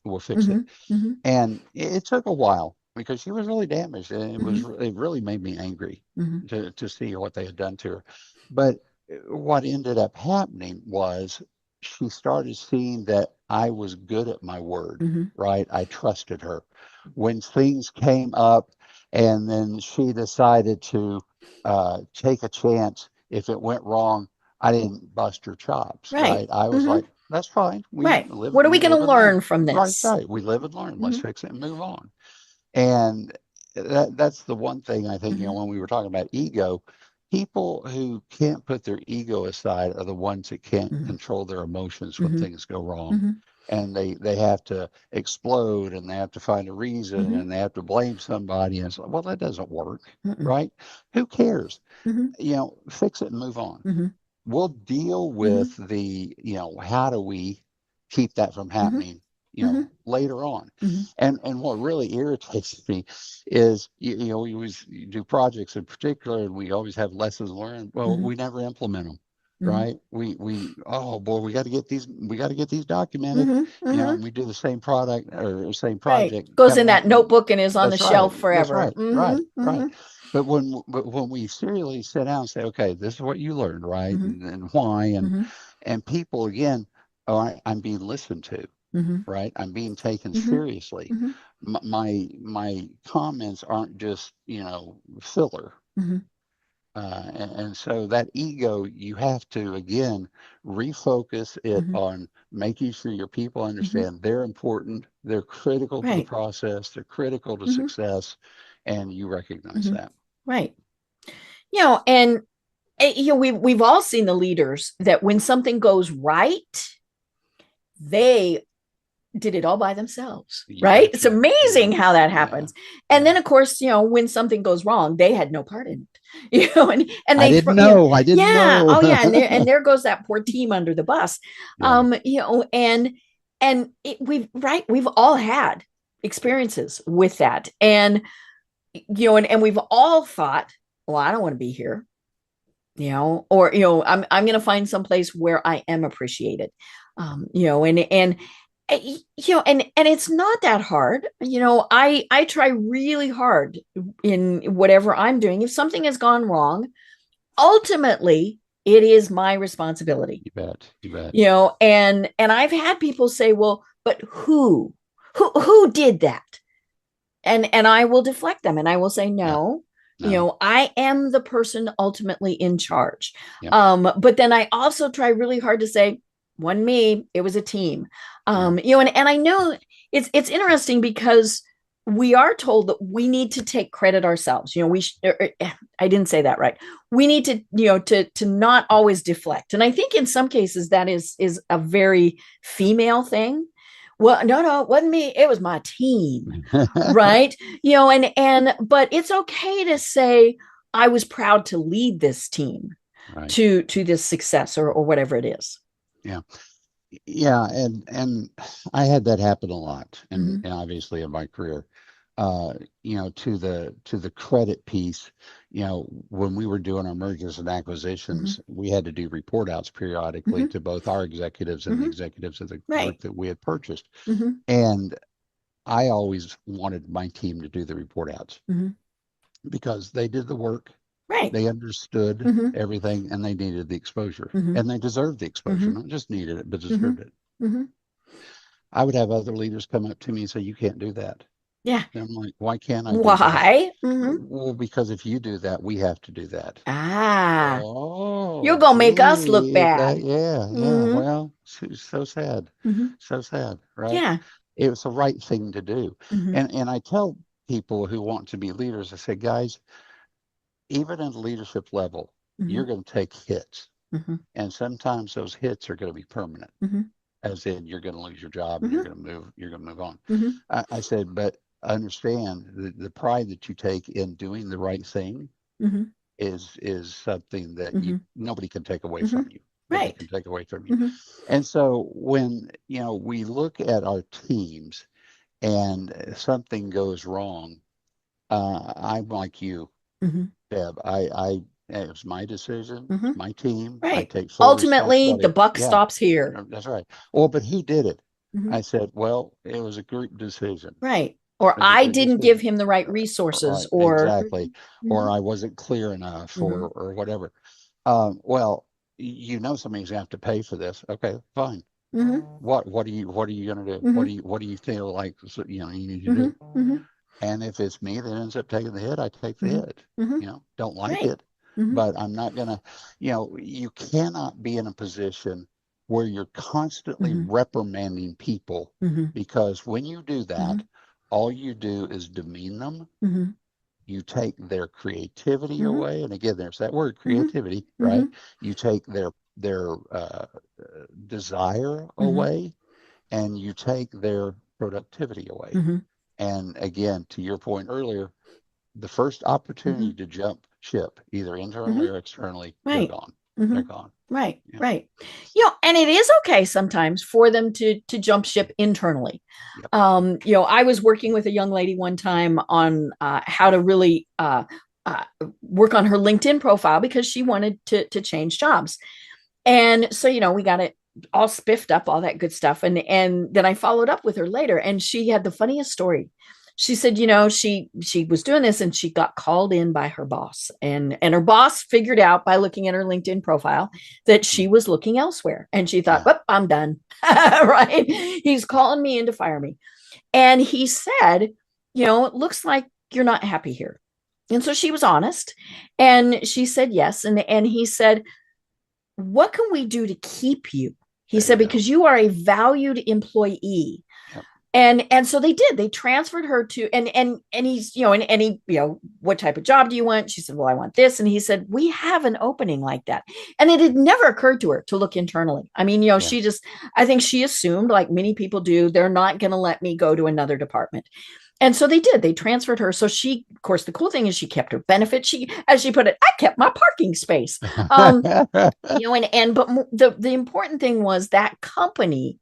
we'll fix Mm-hmm. it." Mm-hmm. And it took a while because she was really damaged, and Mm-hmm. it really made me angry Mm-hmm. to see what they had done to her. But what ended up happening was she started seeing that I was good at my word, Mm-hmm. right? I trusted her. When things came up, and then she decided to take a chance if it went wrong, I didn't bust her chops, Right. right? I was Mm-hmm. like, "That's fine. We Right. live What are we we going to live and learn." learn from Right, this? right. We live and learn. Let's Mm-hmm. fix it and move on. And that's the one thing I think, Mm-hmm. when we were talking about ego, people who can't put their ego aside are the ones that can't Mm-hmm. control their emotions when Mm-hmm. things go wrong. Mm-hmm. And they have to explode, and they have to find a reason, Mm-hmm. and they have to blame somebody. And it's like, well, that doesn't work, Mm-hmm. right? Who cares? Mm-hmm. Fix it and move on. Mm-hmm. We'll deal Mm-hmm. with how do we keep that from Mm-hmm. happening, Mm-hmm. later on. Mm-hmm. And what really irritates me is, we always do projects in particular, and we always have lessons learned. Well, Mm-hmm. we never implement them, Mm-hmm. right? Oh boy, we got to get these documented, Mm-hmm. Mm-hmm. and we do the same product or same Right. project Goes in coming up. that notebook and is on the That's right. shelf That's forever. right. Mm-hmm. Right. Mm-hmm. Right. But when we seriously sit down and say, "Okay, this is what you learned, right? Mm-hmm. And why?" Mm-hmm. And people again, "Oh, I'm being listened to, Mm-hmm. right? I'm being taken Mm-hmm. seriously. Mm-hmm. My comments aren't just, filler." Mm-hmm. And so that ego, you have to again refocus it Mm-hmm. on making sure your people Mm-hmm. understand they're important, they're critical to the Right. process, they're critical to Mm-hmm. success, and you recognize Mm-hmm. that. Right. And we've all seen the leaders that when something goes right, they did it all by themselves, You right? It's betcha. amazing Yeah. how that Yeah. happens. And Yeah. then of course, when something goes wrong, they had no part in it. And I they didn't throw, know. I didn't yeah, know. oh yeah, and there goes that poor team under the bus. Yeah. We've all had experiences with that. And we've all thought, well, I don't want to be here, or I'm going to find some place where I am appreciated. And it's not that hard. I try really hard in whatever I'm doing. If something has gone wrong, ultimately it is my responsibility. You bet. You bet. And I've had people say, well, but who did that? And I will deflect them, and I will say, Yeah. no, No. I am the person ultimately in charge. Yep. But then I also try really hard to say, one me, it was a team. Yeah. And I know it's interesting because we are told that we need to take credit ourselves. I didn't say that right. We need to, to not always deflect. And I think in some cases that is a very female thing. Well, no, it wasn't me. It was my team. Right. But it's okay to say, I was proud to lead this team Right. to this success or whatever it is. Yeah. Yeah. And I had that happen a lot, Mm-hmm. and obviously in my career. to the credit piece, when we were doing our mergers and Mm-hmm. acquisitions, we had to do report outs periodically Mm-hmm. to both our executives and the Mm-hmm. executives of the Right. group that we had purchased. Mm-hmm. And I always wanted my team to do the report outs Mm-hmm. because they did the work, Right. they understood Mm-hmm. everything, and they needed the exposure. Mm-hmm. And they deserved the exposure, Mm-hmm. not just needed it, but Mm-hmm. deserved it. Mm-hmm. I would have other leaders come up to me and say, "You can't do that." Yeah. And I'm like, "Why can't I do that?" Why? Mm-hmm. Well, because if you do that, we have to do that. Ah, you're Oh, gonna make us look gee, bad. yeah, yeah. Mm-hmm. Well, so sad, Mm-hmm. so sad, right? Yeah. It was the right thing to do. Mm-hmm. And I tell people who want to be leaders, I say, guys, even at a leadership level, Mm-hmm. you're going to take hits, Mm-hmm. and sometimes those hits are going to be permanent, Mm-hmm. as in you're going to lose your job and Mm-hmm. you're going to move on. Mm-hmm. I said, but understand the pride that you take in doing the right thing Mm-hmm. is something that Mm-hmm. you nobody can take away Mm-hmm. from you. Nobody Right. can take away from you. Mm-hmm. And so when we look at our teams and something goes wrong, I'm like you, Mm-hmm. Deb. I it was my decision. Mm-hmm. It's my team. I Right. take full Ultimately, the responsibility. buck Yeah, stops here. that's right. Well, but he did it. Mm-hmm. I said, well, it was a group decision. Right. Or It was a I group didn't give decision. him the right resources, Right, or exactly. mm-hmm. Or I wasn't clear enough, Mm-hmm. or whatever. Well, somebody's gonna have to pay for this. Okay, fine. Mm-hmm. What are you gonna do? Mm-hmm. What do you feel like you need to Mm-hmm. do? Mm-hmm. And if it's me that ends up taking the hit, I take the Mm-hmm. hit. Mm-hmm. Don't like Right. it, Mm-hmm. but I'm not gonna, you cannot be in a position where you're constantly Mm-hmm. reprimanding people, Mm-hmm. because when you do Mm-hmm. that, all you do is demean them. Mm-hmm. You take their creativity Mm-hmm. away, and again, there's that word Mm-hmm. creativity, Mm-hmm. right? You take their desire Mm-hmm. away, and you take their productivity away. Mm-hmm. And again, to your point earlier, the first Mm-hmm. opportunity to jump ship, either Mm-hmm. internally or externally, they're Right. gone. Mm-hmm. They're gone. Right. Yeah. Right. And it is okay sometimes for them to jump ship internally. Yep. I was working with a young lady one time on how to really work on her LinkedIn profile because she wanted to change jobs. And so, we got it all spiffed up, all that good stuff. And then I followed up with her later, and she had the funniest story. She said, she was doing this and she got called in by her boss. And her boss figured out by looking at her LinkedIn profile that she Mm. was looking elsewhere. And she thought, Yeah. well, I'm done. Right. He's calling me in to fire me. And he said, it looks like you're not happy here. And so she was honest. And she said yes. And he said, what can we do to keep you? He There said, you go. because you are a valued employee. Yep. And so they did. They transferred her to and he's, and he, what type of job do you want? She said, well, I want this. And he said, we have an opening like that. And it had never occurred to her to look internally. I mean, Yeah. I think she assumed, like many people do, they're not going to let me go to another department. And so they did. They transferred her. So she, of course, the cool thing is she kept her benefits. She, as she put it, I kept my parking space. But the important thing was that company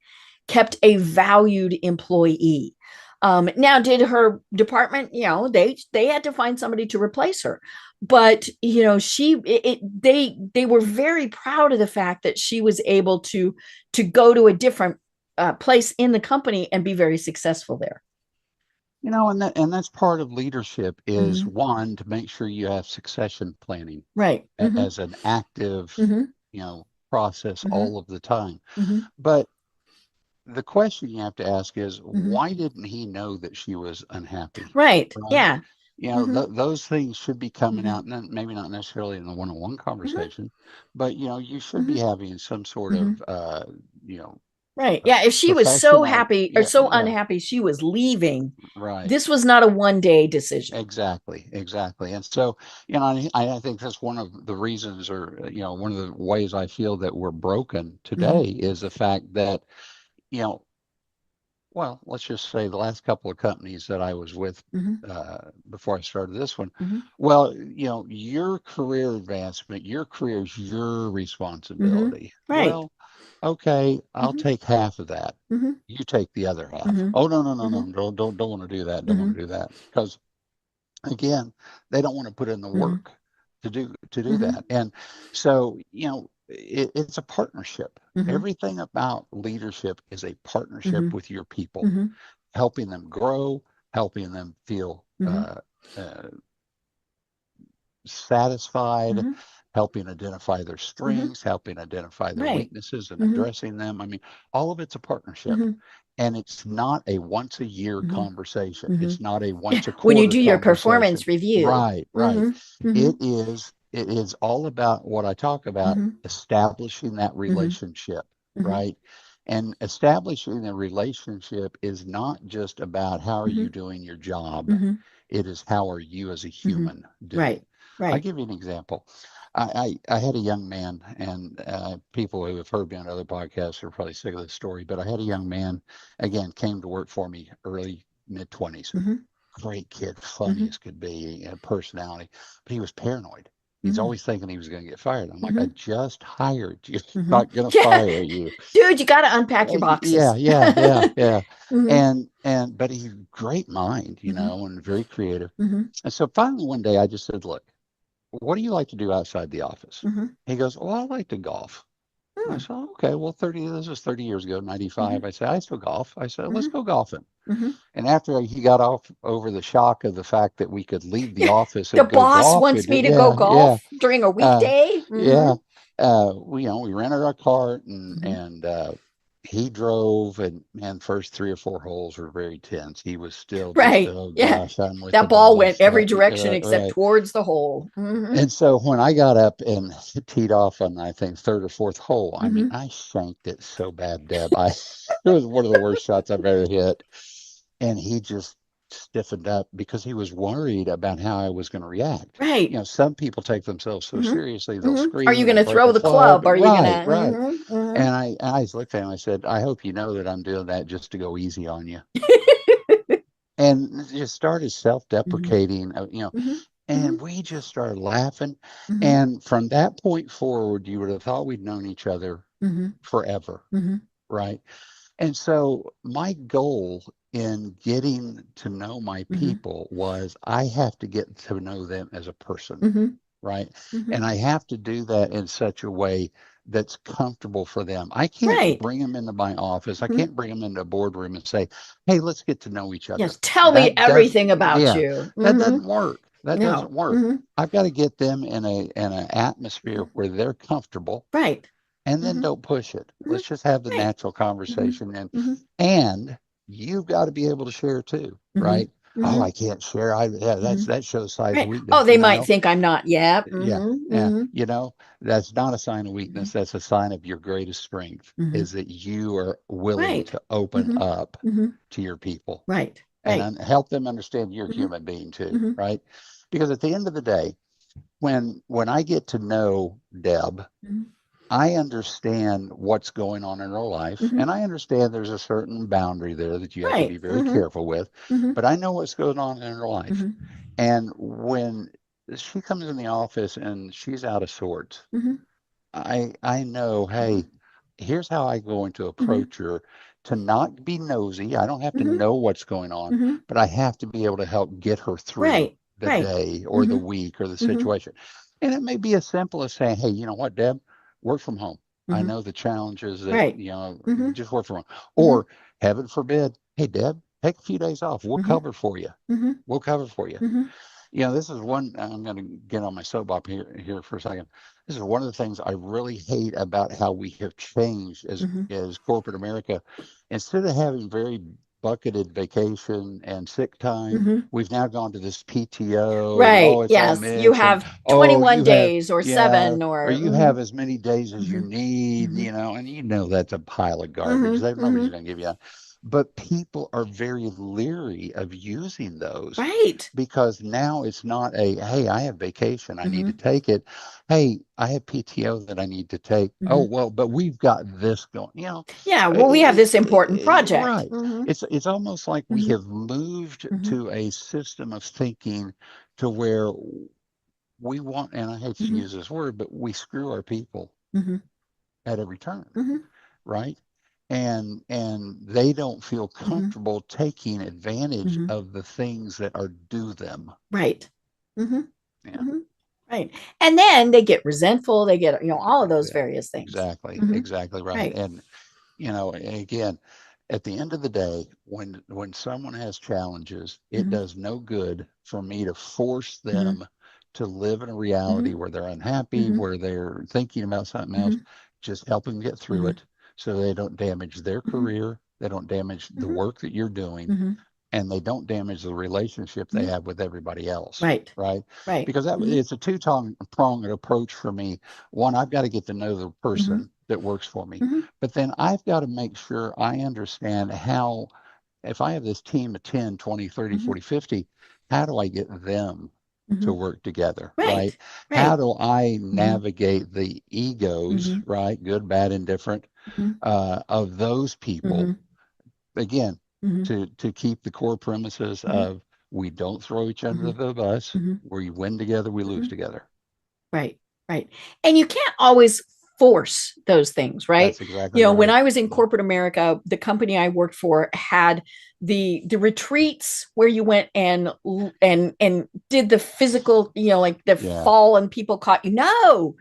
kept a valued employee. Now, did her department, they had to find somebody to replace her, but they were very proud of the fact that she was able to go to a different place in the company and be very successful there. And that's part of leadership is, Mm-hmm. one, to make sure you have succession planning Right. Mm-hmm. as an active, Mm-hmm. process Mm-hmm. all of the time. Mm-hmm. But the question you have to ask is, Mm-hmm. why didn't he know that she was unhappy? Right. Right? Yeah. Mm-hmm. Those things should be coming Mm-hmm. out, and maybe not necessarily in the one-on-one Mm-hmm. conversation, but you should Mm-hmm. be having some sort Mm-hmm. of, you know, Right. Yeah. If she was so professional. happy or Yeah, so yeah, unhappy she was leaving, right. this was not a one day decision. Exactly, exactly. And so, I think that's one of the reasons, or, one of the ways I feel that we're broken Mm-hmm. today is the fact that, you know, well, let's just say the last couple of companies that I was with Mm-hmm. before I started this one, Mm-hmm. well, your career advancement, your career is your Mm-hmm. responsibility. Right. Well, okay, I'll Mhm. take half of that. Mhm. You take the other half. Mhm. Oh, no, no, no, Mhm. no. Don't want to do that. Don't want Mhm. to do that. Because again, they don't want to put in the Mhm. work to do Mhm. that. And so, it's a partnership. Mhm. Everything about leadership is a partnership Mhm. with your people, Mhm. helping them grow, helping them feel Mhm. uh, satisfied, Mhm. helping identify their Mhm. strengths, helping identify their Right. weaknesses and Mhm. addressing them. I mean, all of it's a partnership. Mhm. And it's not a once a year Mhm. conversation. It's Mhm. not a once a When you quarter do your conversation. performance review. Right, right. Mhm. It Mhm. is it is all about what I talk about, Mhm. establishing that Mhm. relationship, Mhm. right? And establishing a relationship is not just about how are you Mhm. doing your job. Mhm. It is how are you as a Mhm. human doing. Right. I'll Right. give you an example. I had a young man, and people who have heard me on other podcasts are probably sick of this story, but I had a young man, again, came to work for me early, mid 20s. Mhm. Great kid, funny Mhm. as could be, personality, but he was paranoid. He's Mhm. always thinking he was going to get fired. I'm like, I Mhm. just hired you. I'm Mhm. not going to Yeah. fire you. Dude, you got to unpack your Yeah, boxes. yeah, yeah, yeah. Mhm. But he's great mind, Mhm. and very creative. Mhm. And so finally one day I just said, look, what do you like to do outside the office? Mhm. He goes, well, I like to golf. I Mm. said, okay, well, this was 30 years ago, 95. Mhm. I said, I still golf. I said, let's Mhm. go golfing. Mhm. And after he got off over the shock of the fact that we could leave the Yeah. office The and go boss golf, wants me to go yeah, yeah, golf during a uh, weekday. Mhm. yeah. We rented our cart Mhm. and he drove, and man, first 3 or 4 holes were very tense. He was still just, Right. oh Yeah. gosh, I'm with the That ball went boss. every direction Right, except right. towards the hole. Mhm. And so when I got up and teed off on, I think, third or fourth hole, I mean, Mhm. I shanked it so bad, Deb. It was one of the worst shots I've ever hit. And he just stiffened up because he was worried about how I was going to react. Right. Some people take themselves so Mhm. seriously, they'll Mhm. Are you scream, going they'll to break throw a the club. club? Are you going to? Right, right. Mhm. Mhm. And I just looked at him, I said, I hope you know that I'm doing that just to go easy on you. And just started Mhm. self-deprecating, Mhm. and Mhm. we just started laughing. Mhm. And from that point forward, you would have thought we'd known each other Mhm. forever, Mhm. right? And so my goal in getting to know my Mhm. people was I have to get to know them as a person, Mhm. right? Mhm. And I have to do that in such a way that's comfortable for them. I can't Right. bring them into my office. I Mhm. can't bring them into a boardroom and say, "Hey, let's get to know each other." Yes. Tell me That does, everything about yeah, you. that Mhm. doesn't work. That No. doesn't work. Mhm. I've got to get them in an atmosphere Mhm. where they're comfortable, Right. and then Mhm. don't push it. Mhm. Let's just have the Right. natural Mhm. conversation, Mhm. and you've got to be able to share too, Mhm. right? Oh, I Mhm. can't share. Yeah, Mhm. that shows signs of Right. Oh, weakness. they might think I'm not. Yeah. Yeah, Mhm. yeah. Mhm. That's not a sign of Mhm. weakness. That's a sign of your greatest strength, Mhm. is that you are willing Right. to open Mhm. up Mhm. to your people Right. and Right. help them understand you're a Mhm. human being too, Mhm. right? Because at the end of the day, when I get to know Deb, Mhm. I understand what's going on in her life, Mhm. and I understand there's a certain boundary there that you have to Right. be very Mhm. careful with, Mhm. but I know what's going on in her life. Mhm. And when she comes in the office and she's out of sorts, Mhm. I know, hey, here's how I'm going to Mhm. approach her to not be nosy. I don't have to Mhm. know what's going on, Mhm. but I have to be able to help get her through Right. the Right. day or the Mhm. week or the Mhm. situation. And it may be as simple as saying, hey, you know what, Deb, work from home. I Mhm. know the challenges that, Right. Mhm. just work from home. Mhm. Or heaven forbid, hey, Deb, take a few days off. We'll Mhm. cover for you. Mhm. We'll cover for you. Mhm. This is one, I'm going to get on my soapbox here for a second. This is one of the things I really hate about how we have changed Mhm. as corporate America. Instead of having very bucketed vacation and sick time, Mhm. we've now gone to this PTO and Right. it's all Yes. You mixed and have oh, 21 you have, days or yeah, 7 or or you have as many days as you Mhm. need, Mhm. and that's a pile of garbage. Mhm. Nobody's Mhm. going to give you that. But people are very leery of using those Right. because now it's not a, hey, I have vacation, I need to Mhm. take it. Hey, I have PTO that I need to take. Oh, Mhm. well, but we've got this going. Yeah. Well, we have this important project. Right. Mhm. It's almost like we Mhm. have moved Mhm. to a system of thinking to where we want, and I hate to Mhm. use this word, but we screw our people Mhm. at every turn. Mhm. right? And they don't feel Mm-hmm. comfortable taking advantage Mm-hmm. of the things that are due them. Right. Mm-hmm. Yeah. Mm-hmm. Right. And then they get resentful. They get, all of those Yeah, various things. exactly, Mm-hmm. exactly right. Right. And again, at the end of the day, when someone has challenges, it Mm-hmm. does no good for me to force Mm-hmm. them to live in a reality Mm-hmm. where they're unhappy, Mm-hmm. where they're thinking about something else. Mm-hmm. Just help them get through Mm-hmm. it so they don't damage their Mm-hmm. career, they don't damage the Mm-hmm. work that you're doing, Mm-hmm. and they don't damage the relationship they Mm-hmm. have with everybody else, Right. right? Right. Because Mm-hmm. it's a two-pronged approach for me. One, I've got to get to know the Mm-hmm. person that works for me, Mm-hmm. but then I've got to make sure I understand how, if I have this team of 10, 20, 30, Mm-hmm. 40, 50, how do I get them Mm-hmm. to work together, right? Right. How Right. do I Mm-hmm. navigate the egos, Mm-hmm. right? Good, bad, indifferent, Mm-hmm. of those people, Mm-hmm. again, Mm-hmm. to keep the core premises Mm-hmm. of we don't throw each other Mm-hmm. under the bus. Mm-hmm. We win together, we lose Mm-hmm. together. Right, right. And you can't always force those things, right? That's exactly When right. I was in Yeah. corporate America, the company I worked for had the retreats where you went and did the physical, like the Yeah. fall and people caught you. No,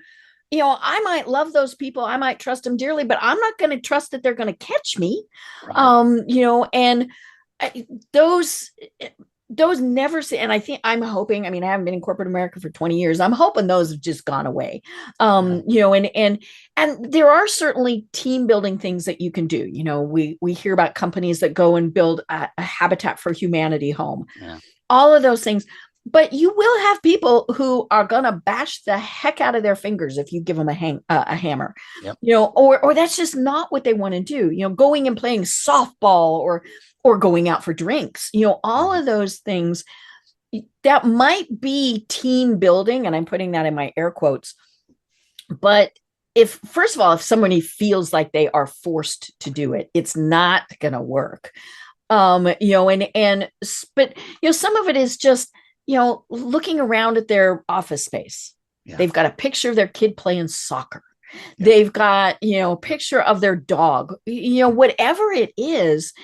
I might love those people, I might trust them dearly, but I'm not going to trust that they're going to catch me. Right. And I- those those never see, and I think I'm hoping, I mean, I haven't been in corporate America for 20 years. I'm hoping those have just gone away. Yeah. And there are certainly team building things that you can do. We hear about companies that go and build a Habitat for Humanity home, Yeah. all of those things. But you will have people who are gonna bash the heck out of their fingers if you give them a hammer, Yep. or that's just not what they want to do. Going and playing softball or going out for drinks. All Mhm. of those things that might be team building, and I'm putting that in my air quotes. But if first of all, if somebody feels like they are forced to do it, it's not gonna work. But some of it is just looking around at their office space. Yeah. They've got a picture of their kid playing soccer. Yep. They've got a picture of their dog, whatever it is.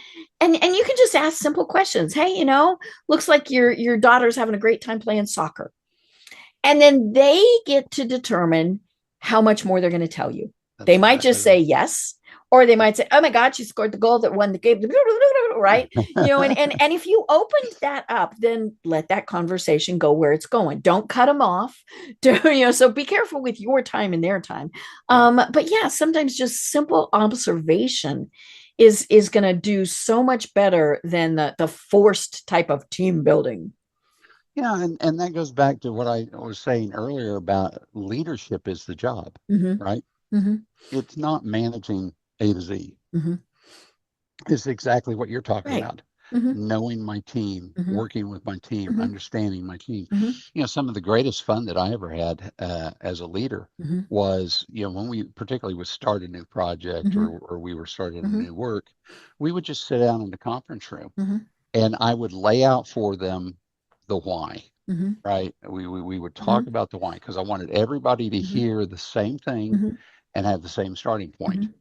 And you can just ask simple questions. Hey, looks like your daughter's having a great time playing soccer. And then they get to determine how much more they're going to tell you. That's They might exactly just say right. yes, or they might say, "Oh my God, she scored the goal that won the game." Right? And if you opened that up, then let that conversation go where it's going. Don't cut them off. So be careful with your time and their time. Yeah. But yeah, sometimes just simple observation is going to do so much better than the forced type of team building. Yeah, and that goes back to what I was saying earlier about leadership is the job, Mm-hmm. right? Mm-hmm. It's not managing A to Z. Mm-hmm. It's exactly what you're talking Right. about. Mm-hmm. Knowing my team, Mm-hmm. working with my team, Mm-hmm. understanding my team. Mm-hmm. Some of the greatest fun that I ever had as a leader Mm-hmm. was, when we particularly would start a new project Mm-hmm. or we were starting a Mm-hmm. new work, we would just sit down in the conference room Mm-hmm. and I would lay out for them the why. Mm-hmm. Right. We would Mm-hmm. talk about the why because I wanted everybody to Mm-hmm. hear the same thing Mm-hmm. and have the same starting point. Mm-hmm.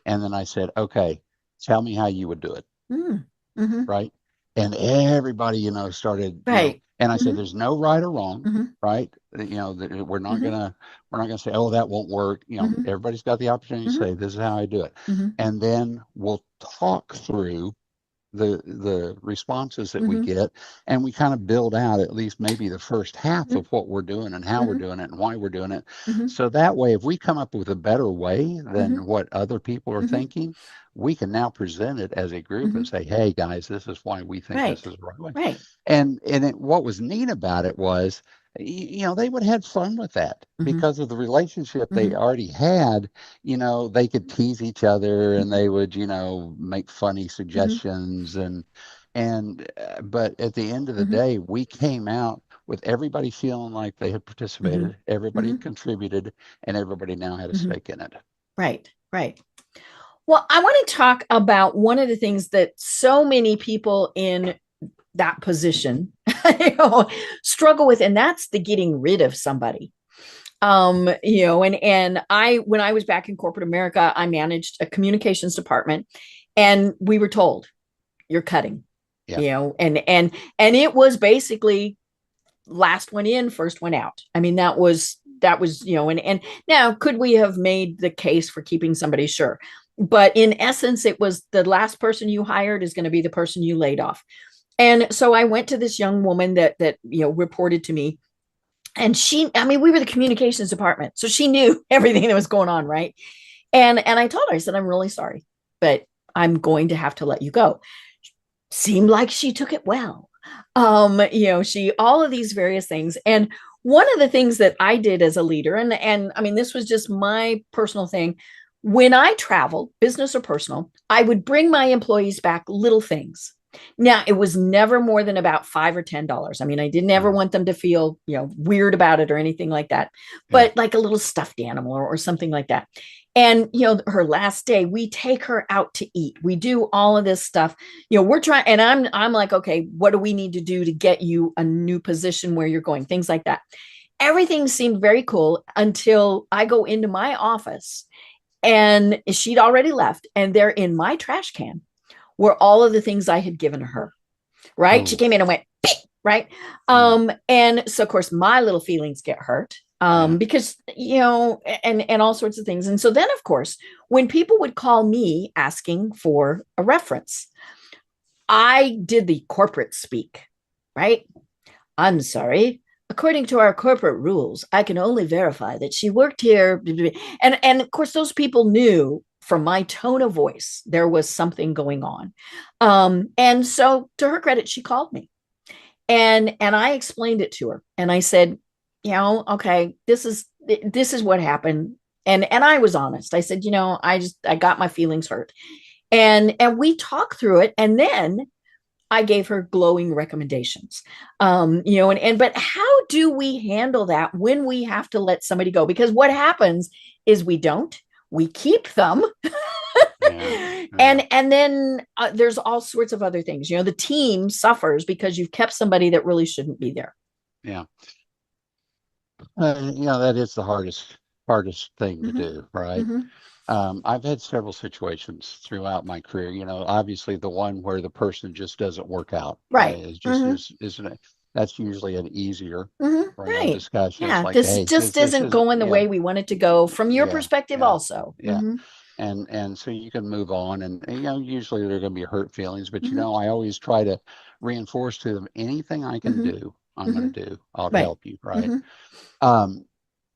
And then I said, okay, tell me how you would do it. Mm-hmm. Right. And everybody, started, Right. and I said, Mm-hmm. there's no right or wrong. Mm-hmm. Right. That Mm-hmm. we're not gonna say, oh, that won't work. Mm-hmm. Everybody's got the opportunity to Mm-hmm. say, this is how I do it. Mm-hmm. And then we'll talk through the responses that we Mm-hmm. get, and we kind of build out at least maybe the first half of what we're doing and how we're Mm-hmm. doing it and why we're doing it. Mm-hmm. So that way, if we come up with a better way Mm-hmm. than what other people are Mm-hmm. thinking, we can now present it as a group and Mm-hmm. say, hey guys, this is why we think this Right. is the right way. Right. What was neat about it was, they would have fun with that Mm-hmm. because of the relationship they Mm-hmm. already had. They could tease each other and they would, make funny Mm-hmm. suggestions but at the end of the Mm-hmm. day, we came out with everybody feeling like they had Mm-hmm. participated, everybody Mm-hmm. had contributed, and everybody now had a Mm-hmm. stake in it. Right. Right. Well, I want to talk about one of the things that so many people in that position struggle with, and that's the getting rid of somebody. And when I was back in corporate America, I managed a communications department, and we were told, you're cutting, Yeah. and it was basically last one in, first one out. I mean, that was, and now could we have made the case for keeping somebody? Sure. But in essence, it was the last person you hired is going to be the person you laid off. And so I went to this young woman that reported to me, and we were the communications department, so she knew everything that was going on, right? And I told her, I said, I'm really sorry, but I'm going to have to let you go. Seemed like she took it well. She all of these various things. And one of the things that I did as a leader, and I mean, this was just my personal thing. When I traveled, business or personal, I would bring my employees back little things. Now, it was never more than about $5 or $10. I mean, I didn't ever want them to feel, weird about it or anything like that, but like a little stuffed animal or something like that. And, her last day, we take her out to eat. We do all of this stuff. We're trying, and I'm like, okay, what do we need to do to get you a new position where you're going? Things like that. Everything seemed very cool until I go into my office, and she'd already left, and they're in my trash can were all of the things I had given her. Right. Oh. She came in and went, right. And so of course my little feelings get hurt. Because, and all sorts of things. And so then, of course, when people would call me asking for a reference, I did the corporate speak, right? I'm sorry. According to our corporate rules, I can only verify that she worked here. And of course, those people knew from my tone of voice, there was something going on. And so to her credit, she called me, and I explained it to her, and I said, okay, this is what happened. And I was honest. I said, I got my feelings hurt, and we talked through it. And then I gave her glowing recommendations. But how do we handle that when we have to let somebody go? Because what happens is we keep them. And then there's all sorts of other things. The team suffers because you've kept somebody that really shouldn't be there. Yeah. That is the hardest thing to do, right? I've had several situations throughout my career. Obviously the one where the person just doesn't work out, right? Is just isn't it? That's usually an easier right discussion. Yeah, it's like, this hey, just isn't going the way we want it to go from your perspective also. Yeah. And so you can move on, and usually there are going to be hurt feelings, but I always try to reinforce to them, anything I can do, I'm going to do. I'll help you, right?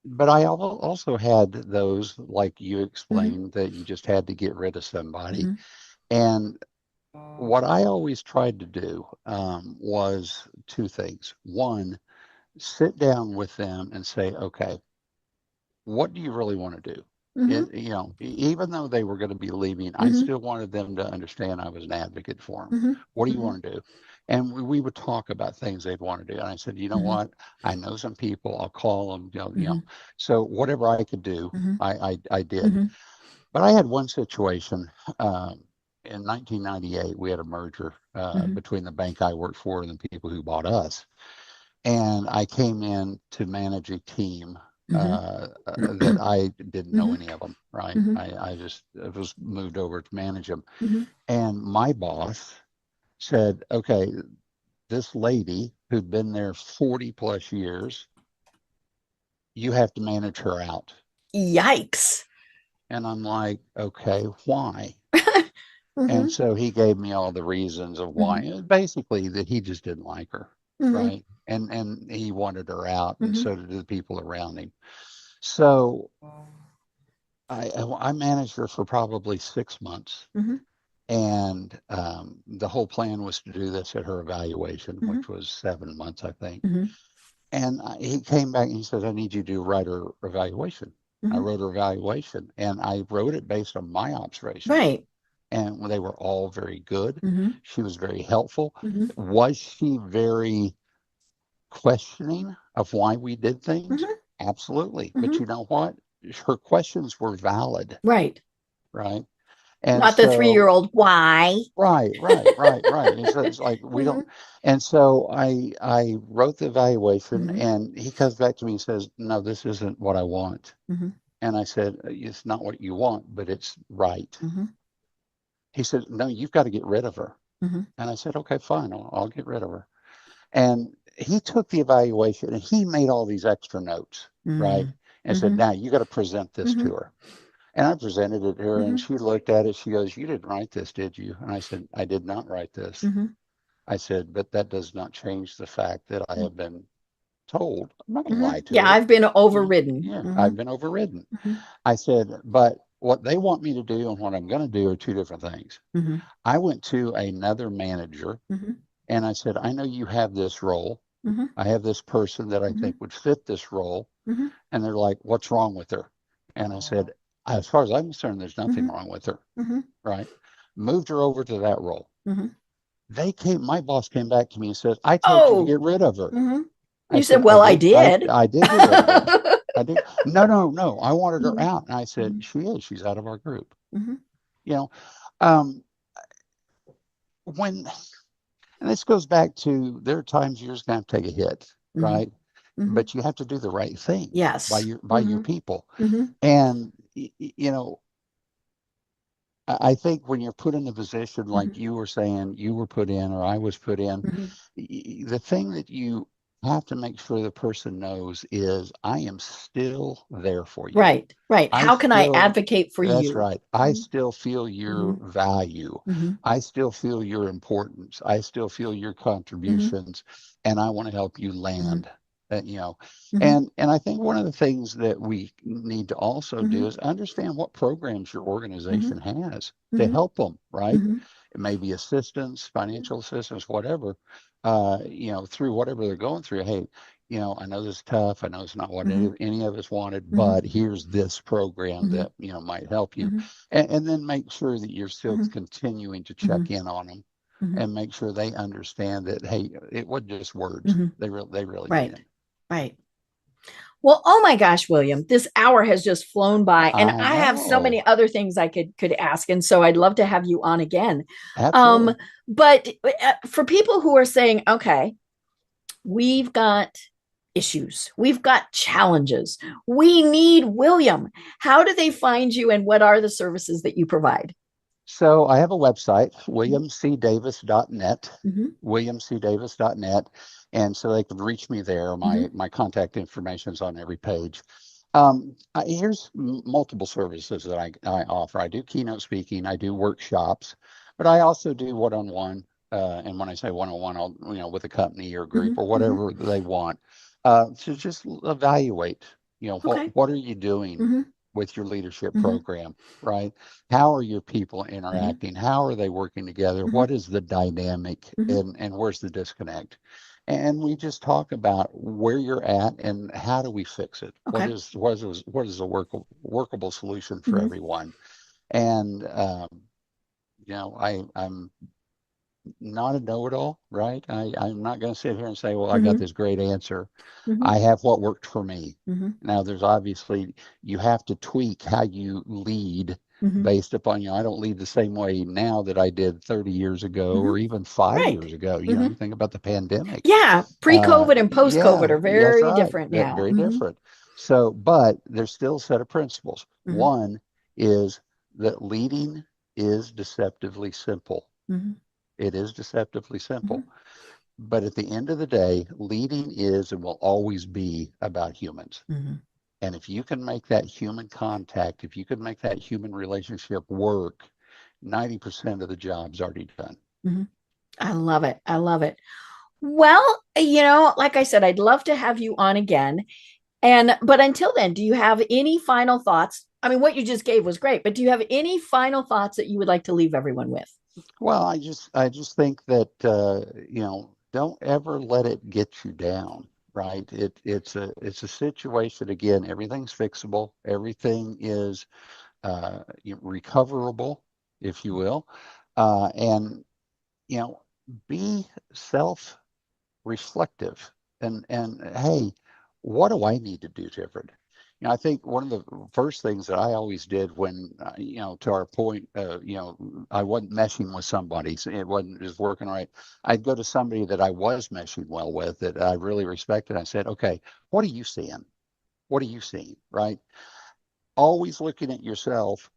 But I also had those, like you explained, that you just had to get rid of somebody. And what I always tried to do was two things. One, sit down with them and say, okay, what do you really want to do? Even though they were going to be leaving, I still wanted them to understand I was an advocate for them. What do you want to do? And we would talk about things they'd want to do. And I said, you know what? I know some people. I'll call them. So whatever I could do, I did. But I had one situation in 1998. We had a merger between the bank I worked for and the people who bought us. And I came in to manage a team that I didn't know any of them, right? I was moved over to manage them. And my boss said, okay, this lady who'd been there 40 plus years, you have to manage her out. Yikes. And I'm like, okay, why? And so he gave me all the reasons of why. Basically that he just didn't like her, right? And he wanted her out, and so did the people around him. So I managed her for probably 6 months. And the whole plan was to do this at her evaluation, which was 7 months, I think. And he came back and he said, I need you to write her evaluation. I wrote her evaluation, and I wrote it based on my observations. Right. And they were all very good. She was very helpful. Was she very questioning of why we did things? Absolutely. But you know what? Her questions were valid. Right. Right. And Not the so, 3-year-old. Why? right. And so it's like we Hmm. don't. And so I wrote the evaluation, Hmm. and he comes back to me and says, "No, this isn't what I want." Hmm. And I said, "It's not what you want, but it's right." Hmm. He said, "No, you've got to get rid of her." Hmm. And I said, "Okay, fine, I'll get rid of her." And he took the evaluation and he made all these extra notes, right? Hmm. And said, Hmm. "Now you got to present this Hmm. to her." And I presented it to her, and Hmm. she looked at it. She goes, "You didn't write this, did you?" And I said, "I did not write this." Hmm. I said, "But that does not change the fact that I have been told." I'm not going to Hmm. lie to Yeah, her. I've been You know, overridden. yeah, Hmm. I've been overridden. Hmm. I said, "But what they want me to do and what I'm going to do are two different things." Hmm. I went to another manager Hmm. and I said, "I know you have this role. Hmm. I have this person that I Hmm. think would fit this role." Hmm. And they're like, "What's wrong with her?" And I said, "As far as I'm concerned, there's nothing Hmm. wrong with her." Hmm. Right? Moved her over to that role. Hmm. My boss came back to me and said, "I told you to Oh. get rid of her." Hmm. I You said, said, well, I did. I did get rid of her. I did. No, no, no. I wanted her Hmm. out. And I said, Hmm. she's out of our group. Hmm. You know, um, when, and this goes back to there are times you're just going to have to take a hit, Hmm. right? Hmm. But you have to do the right thing Yes. by your Hmm. people. Hmm. And, you know, I think when you're put in a position like Hmm. you were saying you were put in or I was put in, Hmm. the thing that you have to make sure the person knows is I am still there for you. Right. Right. I How can I still, advocate for that's you? right. I Hmm. still feel your Hmm. value. Hmm. I still feel your importance. I still feel your Hmm. contributions, and I want to help you Hmm. land. You know, Hmm. and I think one of the things that we need to also do Hmm. is understand what programs your Hmm. organization has to Hmm. help them. Right? Hmm. It may be assistance, financial assistance, whatever. You know, through whatever they're going through. Hey, you know, I know this is tough. I know it's not what Hmm. any of us wanted, Hmm. but here's this program Hmm. that, might help you. Hmm. And then make sure that you're still Hmm. continuing to Hmm. check in on them Hmm. and make sure they understand that, hey, it wasn't just words. Hmm. They really mean Right. it. Right. Well, oh my gosh, William, this hour has just flown by, and I I have so many know. other things I could ask, and so I'd love to have you on again. Um, Absolutely. but for people who are saying, okay, we've got issues, we've got challenges, we need William. How do they find you, and what are the services that you provide? So I have a website, Mm-hmm. williamcdavis.net, Mm-hmm. williamcdavis.net. And so they can reach me there. Mm-hmm. My contact information is on every page. Here's multiple services that I offer. I do keynote speaking, I do workshops, but I also do one-on-one. And when I say one-on-one, I'll, with a company or Mm-hmm. group or Mm-hmm. whatever they want, to just evaluate, Okay. what are you doing Mm-hmm. with your leadership Mm-hmm. program, right? How are your people Mm-hmm. interacting? How are they working together? Mm-hmm. What is the dynamic Mm-hmm. and where's the disconnect? And we just talk about where you're at and how do we fix it? Okay. What is a workable solution for Mm-hmm. everyone? And I'm not a know-it-all, right? I'm not going to sit here and say, well, I got Mm-hmm. this great answer. Mm-hmm. I have what worked for me. Mm-hmm. Now, there's obviously, you have to tweak how you lead Mm-hmm. based upon, I don't lead the same way now that I did 30 years ago Mm-hmm. or even 5 years Right. ago. Mm-hmm. You think about the pandemic. Yeah. Pre-COVID and post-COVID Yeah, are that's very right. different now. Very Mm-hmm. different. So, but there's still a set of principles. Mm-hmm. One is that leading is deceptively simple. Mm-hmm. It is deceptively Mm-hmm. simple. But at the end of the day, leading is and will always be about humans. Mm-hmm. And if you can make that human contact, if you can make that human relationship work, 90% of the job's already done. Mm-hmm. I love it. I love it. Well, like I said, I'd love to have you on again. But until then, do you have any final thoughts? I mean, what you just gave was great, but do you have any final thoughts that you would like to leave everyone with? Well, I just think that don't ever let it get you down, right? It's a situation again. Everything's fixable. Everything is recoverable, if you will, and you know, be self-reflective and hey, what do I need to do different? I think one of the first things that I always did when, to our point, I wasn't meshing with somebody, so it wasn't just working right. I'd go to somebody that I was meshing well with, that I really respected. I said, okay, what are you seeing? What are you seeing? Right? Always looking at yourself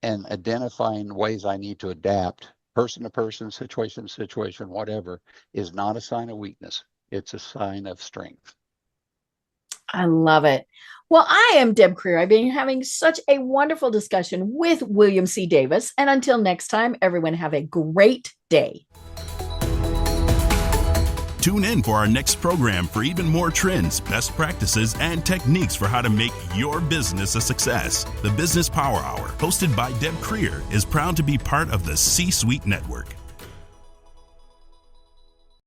and identifying ways I need to adapt, person to person, situation to situation, whatever, is not a sign of weakness. It's a sign of strength. I love it. Well, I am Deb Creer. I've been having such a wonderful discussion with William C. Davis. And until next time, everyone have a great day. Tune in for our next program for even more trends, best practices, and techniques for how to make your business a success. The Business Power Hour, hosted by Deb Creer, is proud to be part of the C-Suite Network.